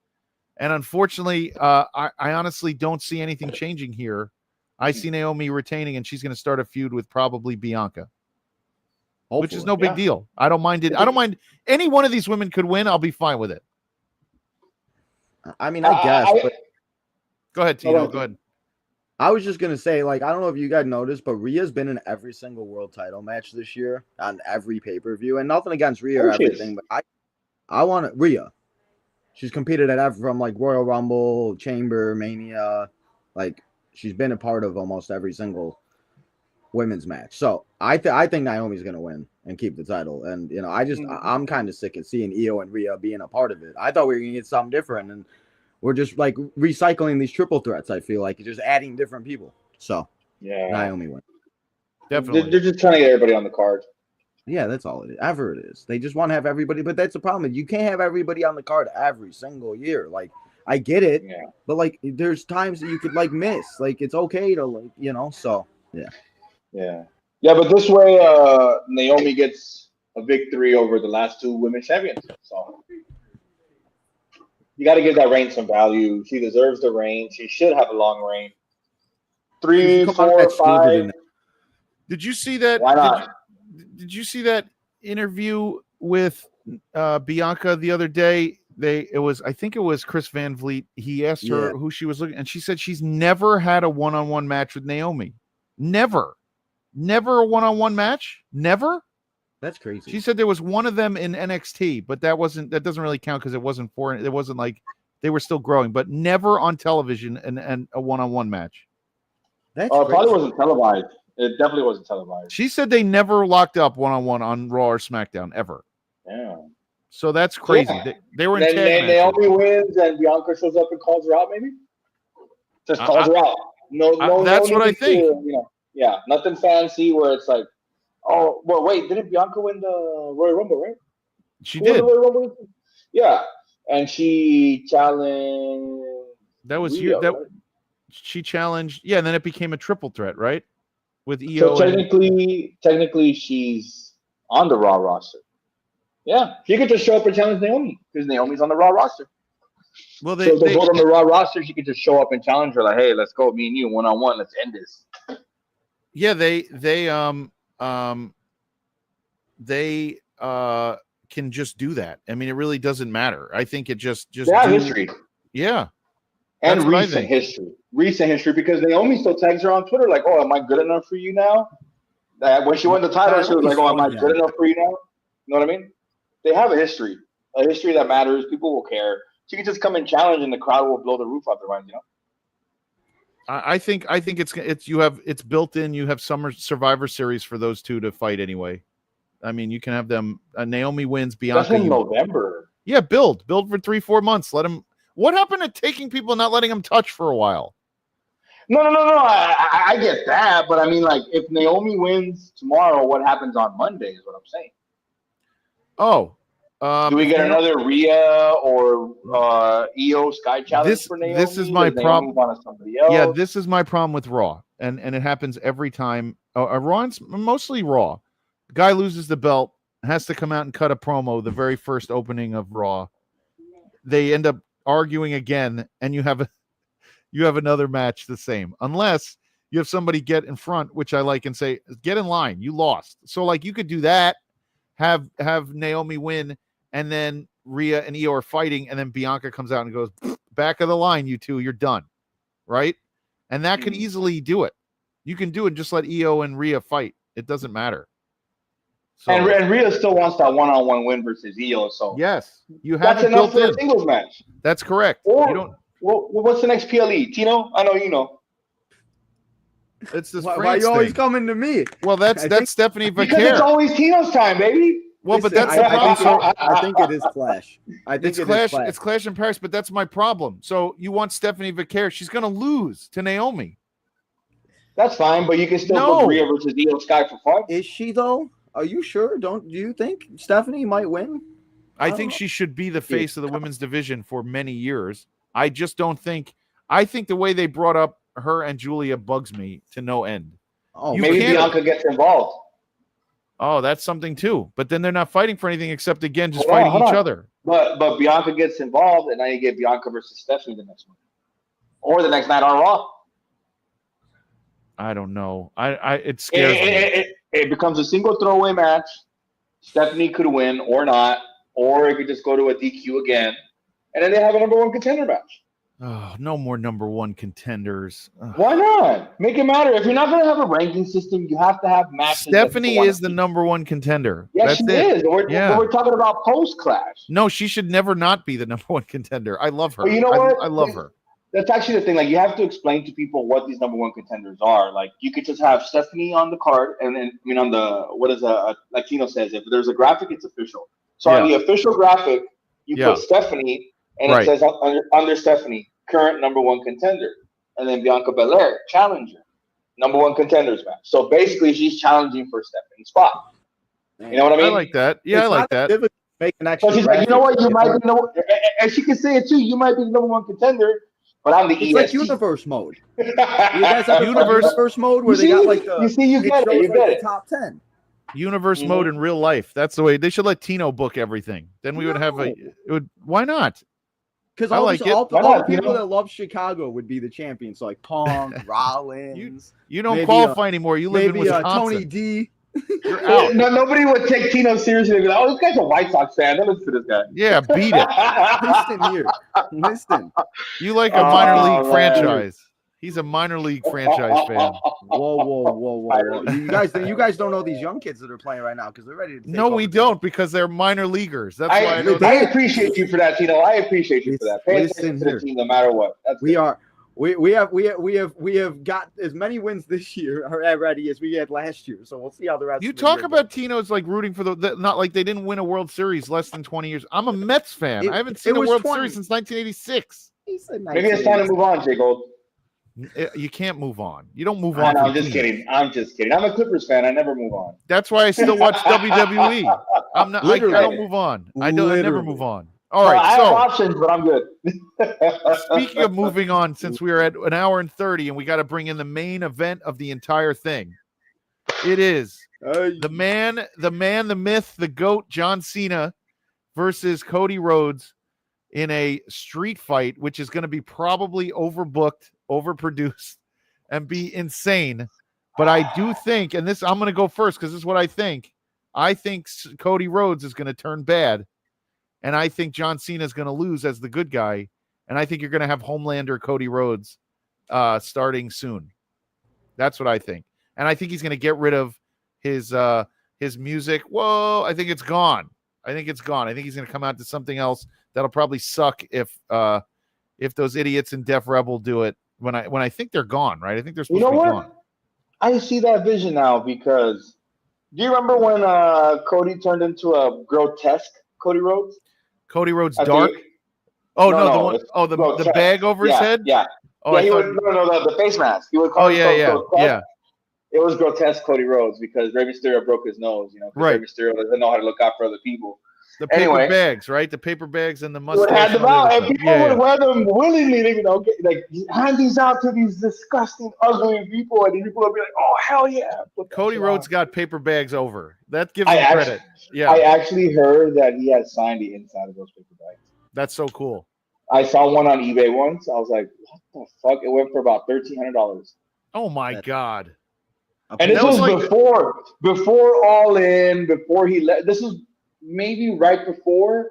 And unfortunately, I honestly don't see anything changing here. I see Naomi retaining, and she's going to start a feud with probably Bianca, which is no big deal. I don't mind it. I don't mind. Any one of these women could win. I'll be fine with it. I mean, I guess, but go ahead, Tino. Go ahead. I was just gonna say, like, I don't know if you guys noticed, but Rhea's been in every single world title match this year on every pay-per-view, and nothing against Rhea or everything, but I want Rhea. She's competed at from like Royal Rumble, Chamber, Mania, like she's been a part of almost every single women's match. So I think Naomi's gonna win and keep the title, and you know, I'm kind of sick of seeing Io and Rhea being a part of it. I thought we were gonna get something different, and we're just like recycling these triple threats. I feel like just adding different people. So yeah, Naomi wins. Definitely. They're just trying to get everybody on the card. Yeah, that's all it is. Ever it is. They just want to have everybody, but that's the problem. You can't have everybody on the card every single year. Like, I get it, but like, there's times that you could like miss. Like, it's okay to like, you know. So yeah. But this way, Naomi gets a victory over the last two women champions. So you got to give that reign some value. She deserves the reign. She should have a long reign. 3, 4, 5. Did you see that? Why not? Did you see that interview with Bianca the other day? I think it was Chris Van Vliet. He asked her who she was looking, and she said she's never had a one-on-one match with Naomi. Never a one-on-one match. Never. That's crazy. She said there was one of them in NXT, but that doesn't really count because it wasn't like they were still growing, but never on television and a one-on-one match. That's it probably wasn't televised. It definitely wasn't televised. She said they never locked up one-on-one on Raw or SmackDown ever. Yeah. So that's crazy. Yeah. They were in tag matches. Naomi wins and Bianca shows up and calls her out, maybe? Just calls her out. No. That's what I think. Nothing fancy where it's like, oh, well, wait, didn't Bianca win the Royal Rumble, right? She did. Yeah. And she challenged. That was Rio, right? She challenged. Yeah, and then it became a triple threat, right? With Io. So technically, she's on the Raw roster. Yeah, she could just show up and challenge Naomi because Naomi's on the Raw roster. Well, so if they vote on the Raw roster, she could just show up and challenge her, like, "Hey, let's go, me and you, one-on-one. Let's end this." Yeah, they can just do that. I mean, it really doesn't matter. I think it just history. Yeah. And recent history, because Naomi still tags her on Twitter like, "Oh, am I good enough for you now?" When she won the title, she was like, "Oh, am I good enough for you now?" You know what I mean? They have a history that matters. People will care. She can just come and challenge, and the crowd will blow the roof off their minds. You know. I think it's built in. You have Summer Survivor Series for those two to fight anyway. I mean, you can have them. Naomi wins. Bianca. That's in November. Yeah, build for 3-4 months. Let them. What happened to taking people and not letting them touch for a while? No. I get that, but I mean, like, if Naomi wins tomorrow, what happens on Monday is what I'm saying. Oh. Do we get another Rhea or Io Sky challenge for Naomi? This is my problem. Yeah, this is my problem with Raw, and it happens every time. Raw, mostly Raw. Guy loses the belt, has to come out and cut a promo the very first opening of Raw. They end up arguing again, and you have another match the same, unless you have somebody get in front, which I like, and say, "Get in line. You lost." So, like, you could do that. Have Naomi win, and then Rhea and Io are fighting, and then Bianca comes out and goes, "Back of the line, you two, you're done," right? And that can easily do it. You can do it and just let Io and Rhea fight. It doesn't matter. So, and Rhea still wants that one-on-one win versus Io. So yes, you have that's enough for a singles match. That's correct. Or, you don't. Well, what's the next PLE? Tino? I know you know. It's this. Why are you always coming to me? Well, that's Stephanie Vaquer. Because it's always Tino's time, baby. Well, but that's the problem. I think it is Clash. It's Clash in Paris, but that's my problem. So you want Stephanie Vaquer? She's going to lose to Naomi. That's fine, but you can still put Rhea versus Io Sky for fun. Is she though? Are you sure? Do you think Stephanie might win? I think she should be the face of the women's division for many years. I just don't think. I think the way they brought up her and Julia bugs me to no end. Oh, maybe Bianca gets involved. Oh, that's something too. But then they're not fighting for anything except again just fighting each other. But Bianca gets involved, and now you get Bianca versus Stephanie the next one, or the next night on Raw. I don't know. It scares me. It becomes a single throwaway match. Stephanie could win or not, or it could just go to a DQ again, and then they have a number one contender match. Oh, no more number one contenders. Why not? Make it matter. If you're not going to have a ranking system, you have to have matches. Stephanie is the number one contender. Yes, she is. We're talking about post-clash. No, she should never not be the number one contender. I love her. But you know what? I love her. That's actually the thing. Like, you have to explain to people what these number one contenders are. Like, you could just have Stephanie on the card, and then on the like Tino says, if there's a graphic, it's official. So on the official graphic, you put Stephanie, and it says under Stephanie, current number one contender, and then Bianca Belair, challenger, number one contenders match. So basically, she's challenging for Stephanie's spot. You know what I mean? I like that. Yeah, I like that. So she's like, you know what? You might be and she can say it too. You might be the number one contender. But I'm the it's like universe mode. You guys have universe mode where they got like the you get it. Top 10. Universe mode in real life. That's the way they should let Tino book everything. Then we would have why not? Because all the people that love Chicago would be the champions, like Punk, Rollins. You don't qualify anymore. You live in Wisconsin. Tony D. You're out. No, nobody would take Tino seriously. They'd be like, "Oh, this guy's a White Sox fan. Don't listen to this guy." Yeah, beat it. Listen. You like a minor league franchise. He's a minor league franchise fan. Whoa. You guys don't know these young kids that are playing right now because they're ready to take No, we don't because they're minor leagers. That's why I appreciate you for that, Tino. I appreciate you for that. Pay attention to the team no matter what. We have got as many wins this year already as we had last year. So we'll see how the rest. You talk about Tino's like rooting for the not like they didn't win a World Series less than 20 years. I'm a Mets fan. I haven't seen a World Series since 1986. Maybe it's time to move on, J Gold. You can't move on. You don't move on. No, I'm just kidding. I'm a Clippers fan. I never move on. That's why I still watch WWE. I'm not. I don't move on. I never move on. All right. I have options, but I'm good. Speaking of moving on, since we are at an hour and 30, and we got to bring in the main event of the entire thing. It is the man, the myth, the GOAT, John Cena versus Cody Rhodes in a street fight, which is going to be probably overbooked, overproduced, and be insane. But I do think, and this I'm going to go first because this is what I think. I think Cody Rhodes is going to turn bad. And I think John Cena is going to lose as the good guy. And I think you're going to have Homelander Cody Rhodes starting soon. That's what I think. And I think he's going to get rid of his music. Whoa, I think it's gone. I think he's going to come out to something else that'll probably suck if those idiots in Def Rebel do it when I think they're gone, right? I think they're supposed to be gone. I see that vision now because do you remember when Cody turned into a grotesque Cody Rhodes? Cody Rhodes Dark? The bag over his head? Yeah. The face mask. He would call grotesque. It was grotesque Cody Rhodes because Rey Mysterio broke his nose, Rey Mysterio doesn't know how to look out for other people. The paper bags, right? The paper bags and the mustache. Would hand them out, and people would wear them willingly. Hand these out to these disgusting, ugly people, and people would be like, "Oh hell yeah!" Cody Rhodes got paper bags over. That gives him credit. I actually heard that he had signed the inside of those paper bags. That's so cool. I saw one on eBay once. I was like, "What the fuck?" It went for about $1,300. Oh my god! And this was before All In. Before he left, this was maybe right before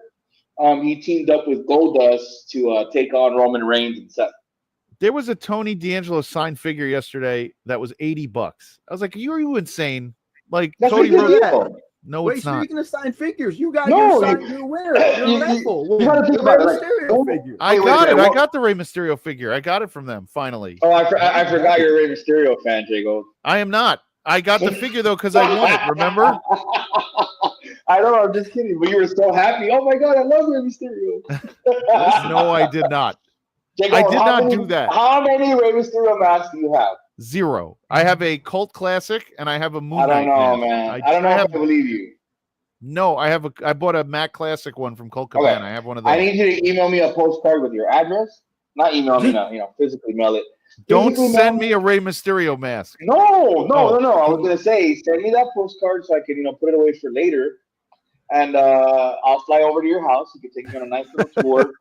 he teamed up with Goldust to take on Roman Reigns and Seth. There was a Tony D'Angelo signed figure yesterday that was $80. I was like, "Are you insane?" Like that's Cody Rhodes. No, wait, it's not. Speaking of signed figures, you got your signed new winner. You gotta think about it. I got it. I got the Rey Mysterio figure. I got it from them finally. Oh, I forgot you're a Rey Mysterio fan, J Gold. I am not. I got the figure though because I won it. Remember? I don't know. I'm just kidding. But you were so happy. Oh my god, I love Rey Mysterio. No, I did not. I did not do that. How many Rey Mysterio masks do you have? 0. I have a cult classic and I have a Moon Knight. I don't know, man. I don't know if I believe you. No, I bought a Mac Classic one from Colt Okay. Cabana. I have one of those. I need you to email me a postcard with your address. Not email me, no, physically mail it. Don't Physically send mail me a Rey Mysterio mask. No. Oh. I was gonna say, send me that postcard so I can, put it away for later. And I'll fly over to your house. You can take me on a nice little tour.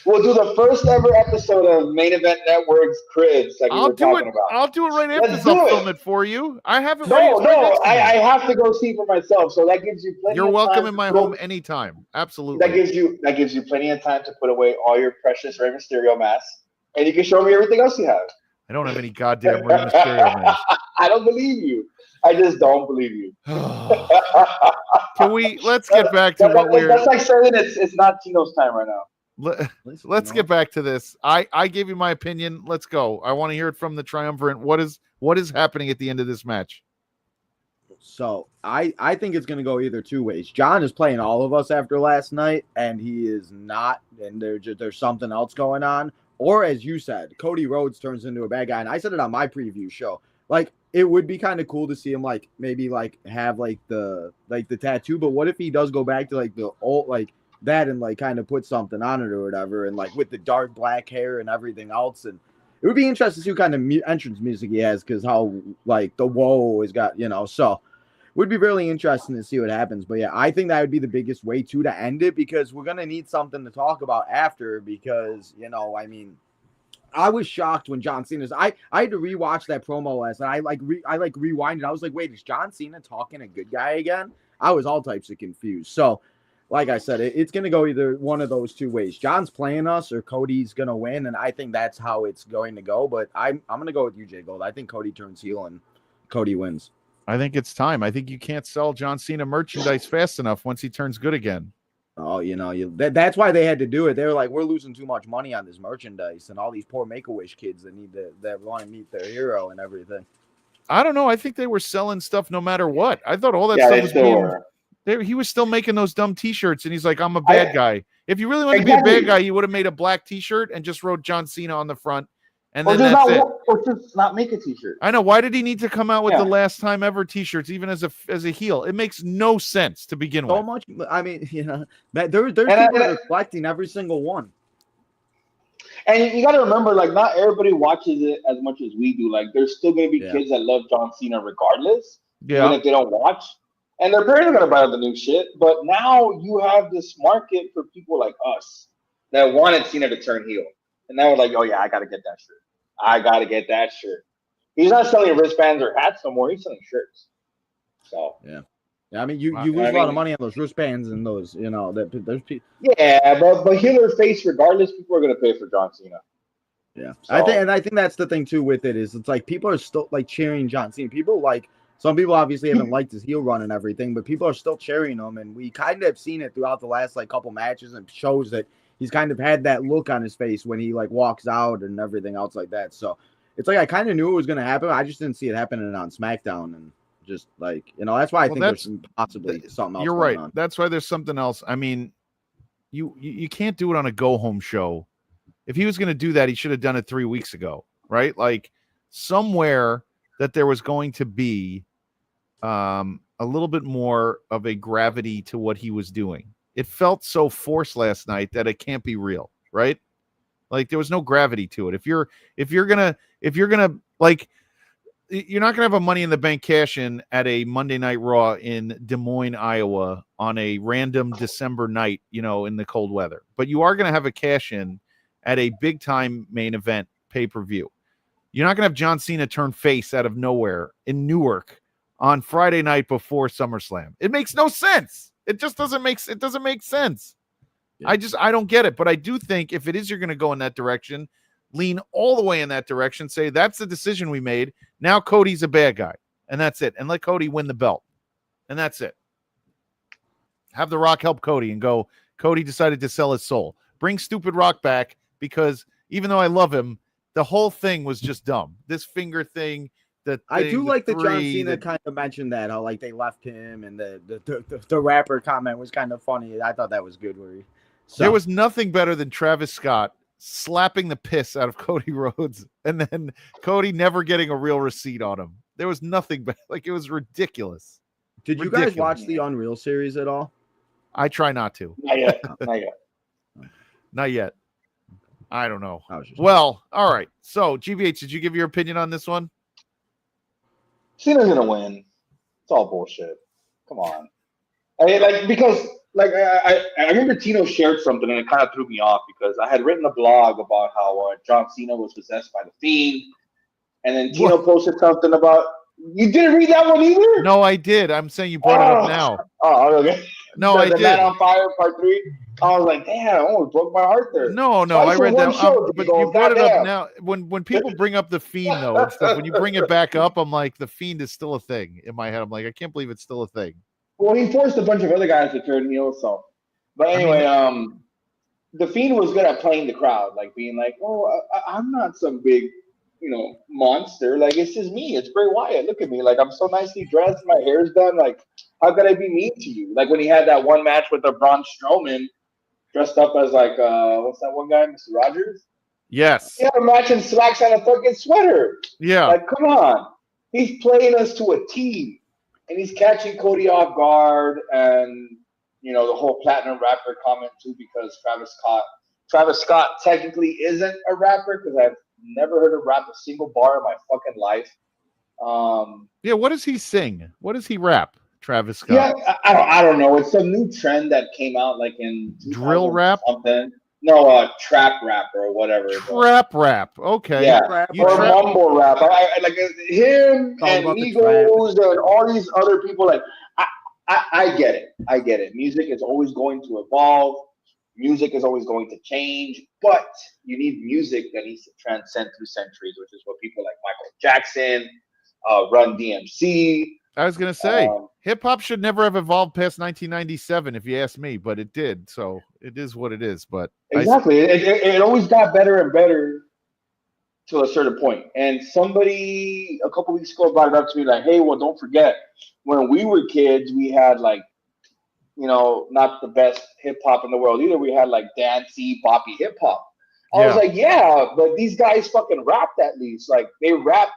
We'll do the first ever episode of Main Event Network's Cribs, like we were talking about. I'll do it right after. I'll film it for you. I have it ready. I have to go see for myself. So that gives you plenty. You're of welcome time in my home anytime. Absolutely. That gives you plenty of time to put away all your precious Rey Mysterio masks, and you can show me everything else you have. I don't have any goddamn Rey Mysterio masks. I don't believe you. I just don't believe you. Let's get back to what we're. That's like saying it's not Tino's time right now. Let's get back to this. I gave you my opinion. Let's go. I want to hear it from the triumvirate. What is happening at the end of this match? So I think it's going to go either two ways. John is playing all of us after last night, and he is not. And there's something else going on. Or as you said, Cody Rhodes turns into a bad guy. And I said it on my preview show. Like, it would be kind of cool to see him maybe have the tattoo. But what if he does go back to the old that and kind of put something on it or whatever, and with the dark black hair and everything else. And it would be interesting to see what kind of entrance music he has, because how the whoa has got, so would be really interesting to see what happens. But yeah, I think that would be the biggest way to end it, because we're gonna need something to talk about after, because I was shocked when John Cena's. I had to rewatch that promo last night. I rewinded. I was like, wait, is John Cena talking a good guy again? I was all types of confused. So, like I said, it's gonna go either one of those two ways. John's playing us, or Cody's gonna win, and I think that's how it's going to go. But I'm gonna go with you, Jay Gold. I think Cody turns heel and Cody wins. I think it's time. I think you can't sell John Cena merchandise fast enough once he turns good again. Oh, that's why they had to do it. They were like, we're losing too much money on this merchandise, and all these poor Make-A-Wish kids that want to meet their hero and everything. I don't know. I think they were selling stuff no matter what. I thought all that stuff was being. He was still making those dumb T-shirts, and he's like, "I'm a bad guy." If you really wanted to be a bad guy, you would have made a black T-shirt and just wrote John Cena on the front, and then that's it. Or just not make a T-shirt. I know. Why did he need to come out with the last time ever T-shirts, even as a heel? It makes no sense to begin with. So much. I mean, there's people that are reflecting every single one. And you got to remember, not everybody watches it as much as we do. There's still going to be kids that love John Cena regardless, even if they don't watch. And their parents are going to buy the new shit. But now you have this market for people like us that wanted Cena to turn heel. And now we're like, oh, yeah, I got to get that shirt. He's not selling wristbands or hats no more. He's selling shirts. So, yeah. I mean, you lose a lot of money on those wristbands and those, there's people. Yeah, but heel or face, regardless, people are going to pay for John Cena. Yeah. So, I think that's the thing, too, with it is it's people are still, cheering John Cena. People, some people obviously haven't liked his heel run and everything, but people are still cheering him. And we kind of have seen it throughout the last, couple matches, and shows that he's kind of had that look on his face when he walks out and everything else like that. So it's I kind of knew it was going to happen. I just didn't see it happening on SmackDown, and just that's why I think there's possibly something else. You're right. On. That's why there's something else. I mean, you can't do it on a go home show. If he was going to do that, he should have done it 3 weeks ago, right? Somewhere that there was going to be a little bit more of a gravity to what he was doing. It felt so forced last night that it can't be real, right? There was no gravity to it. If you're gonna you're not gonna have a Money in the Bank cash in at a Monday Night Raw in Des Moines, Iowa, on a random December night, in the cold weather. But you are gonna have a cash in at a big time main event pay-per-view. You're not gonna have John Cena turn face out of nowhere in Newark on Friday night before SummerSlam. It makes no sense. It just doesn't make sense. Yeah. I don't get it. But I do think if it is you're going to go in that direction, lean all the way in that direction. Say that's the decision we made. Now Cody's a bad guy, and that's it. And let Cody win the belt, and that's it. Have The Rock help Cody and go. Cody decided to sell his soul. Bring stupid Rock back, because even though I love him, the whole thing was just dumb. This finger thing. I do like that John Cena kind of mentioned that, how they left him, and the rapper comment was kind of funny. I thought that was good. There was nothing better than Travis Scott slapping the piss out of Cody Rhodes, and then Cody never getting a real receipt on him. There was nothing better. It was ridiculous. Did you guys watch the Unreal series at all? I try not to. Not yet. Not yet. Not yet. I don't know. Well, all right. So, GBH, did you give your opinion on this one? Cena's gonna win. It's all bullshit. Come on. I mean, because I remember Tino shared something and it kind of threw me off because I had written a blog about how John Cena was possessed by the Fiend, and then Tino posted something about. You didn't read that one either? No, I did. I'm saying you brought it up now. Oh, okay. No, I did. The Man on Fire Part 3. I was like, damn, I almost broke my heart there. No, I read that. But you brought it up now. When people bring up the Fiend though and stuff, when you bring it back up, I'm like, the Fiend is still a thing in my head. I'm like, I can't believe it's still a thing. Well, he forced a bunch of other guys to turn heel, so. But anyway, the Fiend was good at playing the crowd, like being like, "Oh, I'm not some big, monster. Like it's just me. It's Bray Wyatt. Look at me. Like I'm so nicely dressed. My hair's done. Like how could I be mean to you? Like when he had that one match with the Braun Strowman, dressed up as like what's that one guy, Mr. Rogers? Yes. He had a match in slacks and a fucking sweater. Yeah. Like come on, he's playing us to a T. And he's catching Cody off guard, and the whole platinum rapper comment too, because Travis Scott technically isn't a rapper because I've never heard him rap a single bar in my fucking life. Yeah, what does he sing? What does he rap? Travis Scott. Yeah, I don't know. It's some new trend that came out like in drill rap. Something. No, trap rap or whatever. Trap rap. Okay. Yeah. Or mumble rap. I like him and Migos and all these other people. Like, I get it. I get it. Music is always going to evolve. Music is always going to change. But you need music that needs to transcend through centuries, which is what people like Michael Jackson, Run DMC. I was going to say, hip-hop should never have evolved past 1997, if you ask me, but it did. So it is what it is. But exactly. It always got better and better to a certain point. And somebody a couple weeks ago brought it up to me like, hey, well, don't forget, when we were kids, we had like, not the best hip-hop in the world either. We had like dancey, boppy hip-hop. I was like, yeah, but these guys fucking rapped at least. Like, they rapped.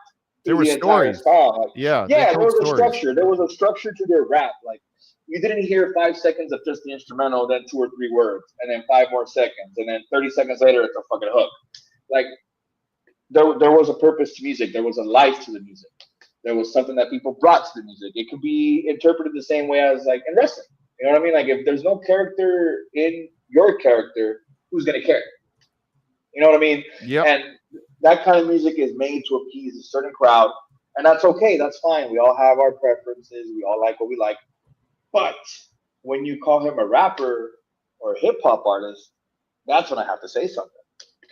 There were stories. Like, yeah, there was a structure. There was a structure to their rap. Like you didn't hear 5 seconds of just the instrumental, then 2 or 3 words, and then 5 more seconds, and then 30 seconds later it's a fucking hook. Like there was a purpose to music. There was a life to the music. There was something that people brought to the music. It could be interpreted the same way as like in wrestling. You know what I mean? Like if there's no character in your character, who's gonna care? You know what I mean? Yeah. And that kind of music is made to appease a certain crowd, and that's okay. That's fine. We all have our preferences. We all like what we like. But when you call him a rapper or a hip hop artist, that's when I have to say something.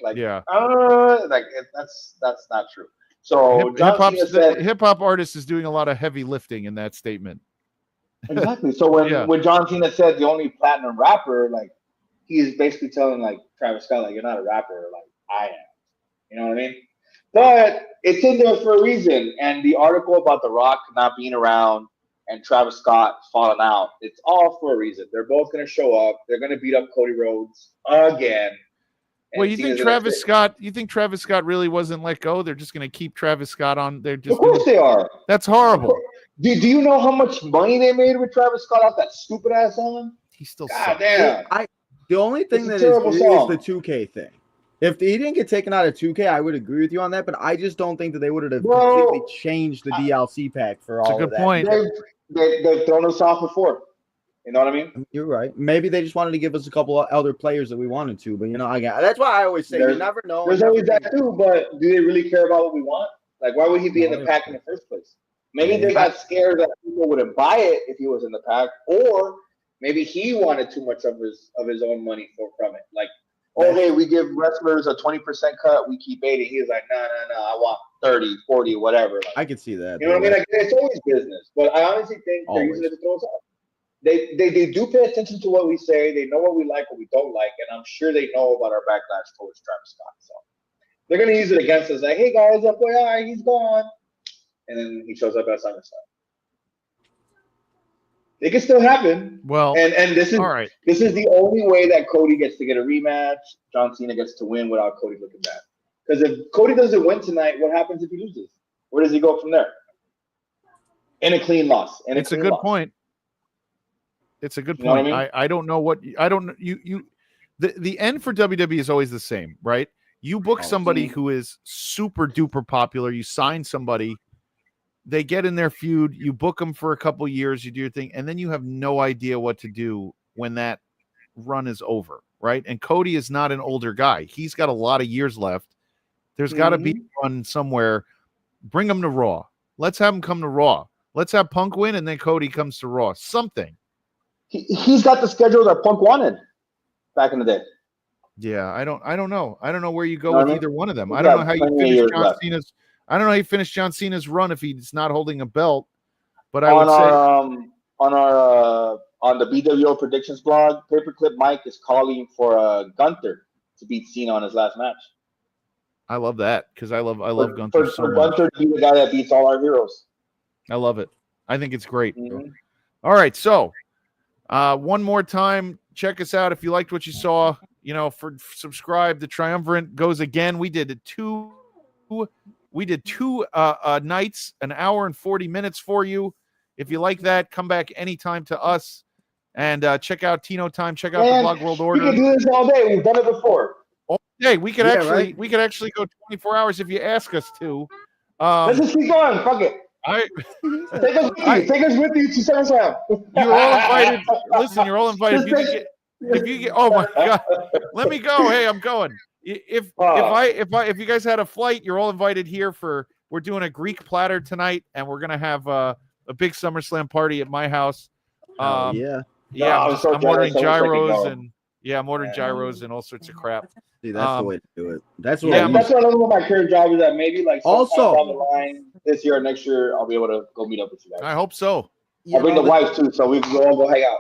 Like, that's not true. So hip hop artist is doing a lot of heavy lifting in that statement. Exactly. So when John Cena said the only platinum rapper, like he's basically telling like Travis Scott, like you're not a rapper, like I am. You know what I mean? But it's in there for a reason. And the article about The Rock not being around and Travis Scott falling out, it's all for a reason. They're both going to show up. They're going to beat up Cody Rhodes again. Well, you think Travis Scott really wasn't let go? They're just going to keep Travis Scott on. They're just of course they are. That's horrible. Do you know how much money they made with Travis Scott off that stupid ass song? He still God damn. The only thing that is the 2K thing. If he didn't get taken out of 2K, I would agree with you on that, but I just don't think that they would have completely changed the DLC pack for all of that. That's a good point. They've thrown us off before. You know what I mean? You're right. Maybe they just wanted to give us a couple of other players that we wanted to, but that's why I always say you never know. There's always that too, but do they really care about what we want? Like, why would he be in the pack in the first place? Maybe they got scared that people wouldn't buy it if he was in the pack, or maybe he wanted too much of his own money from it. Like, oh, hey, we give wrestlers a 20% cut, we keep 80. He was like, no, I want 30, 40, whatever. Like, I could see that. You know what I mean? Like, it's always business, but I honestly think they're using it to throw us off. They do pay attention to what we say. They know what we like, what we don't like, and I'm sure they know about our backlash towards Travis Scott. So they're going to use it against us. Like, hey, guys, FYI, he's gone. And then he shows up at SummerSlam. It can still happen. Well, and this is all right. This is the only way that Cody gets to get a rematch. John Cena gets to win without Cody looking bad. Because if Cody doesn't win tonight, what happens if he loses? Where does he go from there? in a clean loss. It's a good point. It's a good You know point. what I mean? I don't know what I don't you the end for WWE is always the same, right? You book somebody who is super duper popular, you sign somebody, they get in their feud, you book them for a couple years, you do your thing, and then you have no idea what to do when that run is over, right? And Cody is not an older guy. He's got a lot of years left. There's got to be a run somewhere. Bring him to Raw. Let's have him come to Raw. Let's have Punk win, and then Cody comes to Raw. Something. He's got the schedule that Punk wanted back in the day. Yeah, I don't know. I don't know where you go with either one of them. He's I don't know got how you plenty of finish years John left. Cena's. I don't know how you finish John Cena's run if he's not holding a belt. But I on would say on the BWO predictions blog, Paperclip Mike is calling for Gunther to beat Cena on his last match. I love that because I love Gunther for so much. Gunther to be the guy that beats all our heroes. I love it. I think it's great. Mm-hmm. All right, so one more time, check us out if you liked what you saw. You know, subscribe. The Triumvirate goes again. We did two nights, an hour and 40 minutes for you. If you like that, come back anytime to us and check out Tino Time. Check out the Blog World Order. We can do this all day. We've done it before. All day. We could we could actually go 24 hours if you ask us to. Let's just keep going. Fuck it. Take us with you to SummerSlam. You're all invited. Listen, you're all invited. If you get, oh my God, let me go. Hey, I'm going. If you guys had a flight, you're all invited here we're doing a Greek platter tonight, and we're gonna have a big SummerSlam party at my house. I'm ordering gyros I'm ordering gyros and all sorts of crap. See, that's the way to do it. That's what I love about my current job is that maybe like also down the line this year or next year I'll be able to go meet up with you guys. I hope so. I'll bring the wife too, so we can all go hang out.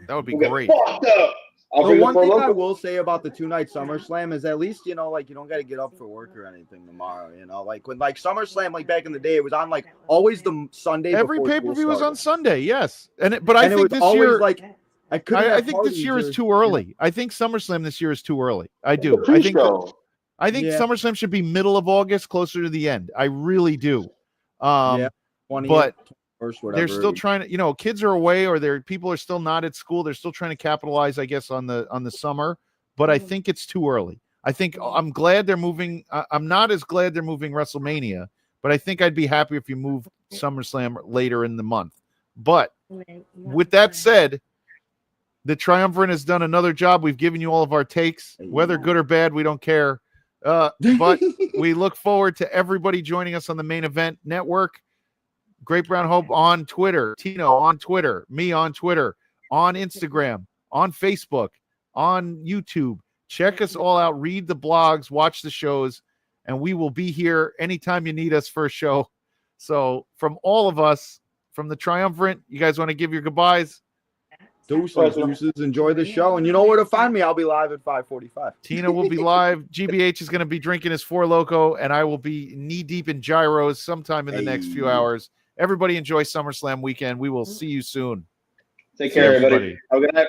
That would be great. The one thing I will say about the 2-night SummerSlam is at least, you know, like you don't got to get up for work or anything tomorrow, you know, like when like SummerSlam, like back in the day, it was on like always the Sunday. Every pay-per-view was on Sunday. Yes. But I think this year, like, I think this year is too early. I think SummerSlam this year is too early. I do. I think SummerSlam should be middle of August, closer to the end. I really do. But they're still trying to, you know, kids are away or people are still not at school. They're still trying to capitalize, I guess, on the summer. But I think it's too early. I think I'm glad they're moving. I'm not as glad they're moving WrestleMania, but I think I'd be happy if you move SummerSlam later in the month. But with that said, the Triumvirate has done another job. We've given you all of our takes, whether good or bad, we don't care. But we look forward to everybody joining us on the Main Event Network. Great Brown Hope on Twitter, Tino on Twitter, me on Twitter, on Instagram, on Facebook, on YouTube. Check us all out. Read the blogs, watch the shows, and we will be here anytime you need us for a show. So from all of us, from the Triumvirate, you guys want to give your goodbyes? Deuces. Enjoy the show. And you know where to find me. I'll be live at 5:45. Tina will be live. GBH is going to be drinking his Four Loko, and I will be knee-deep in gyros sometime in the next few hours. Everybody enjoy SummerSlam weekend. We will see you soon. Take care, everybody. Have a good night.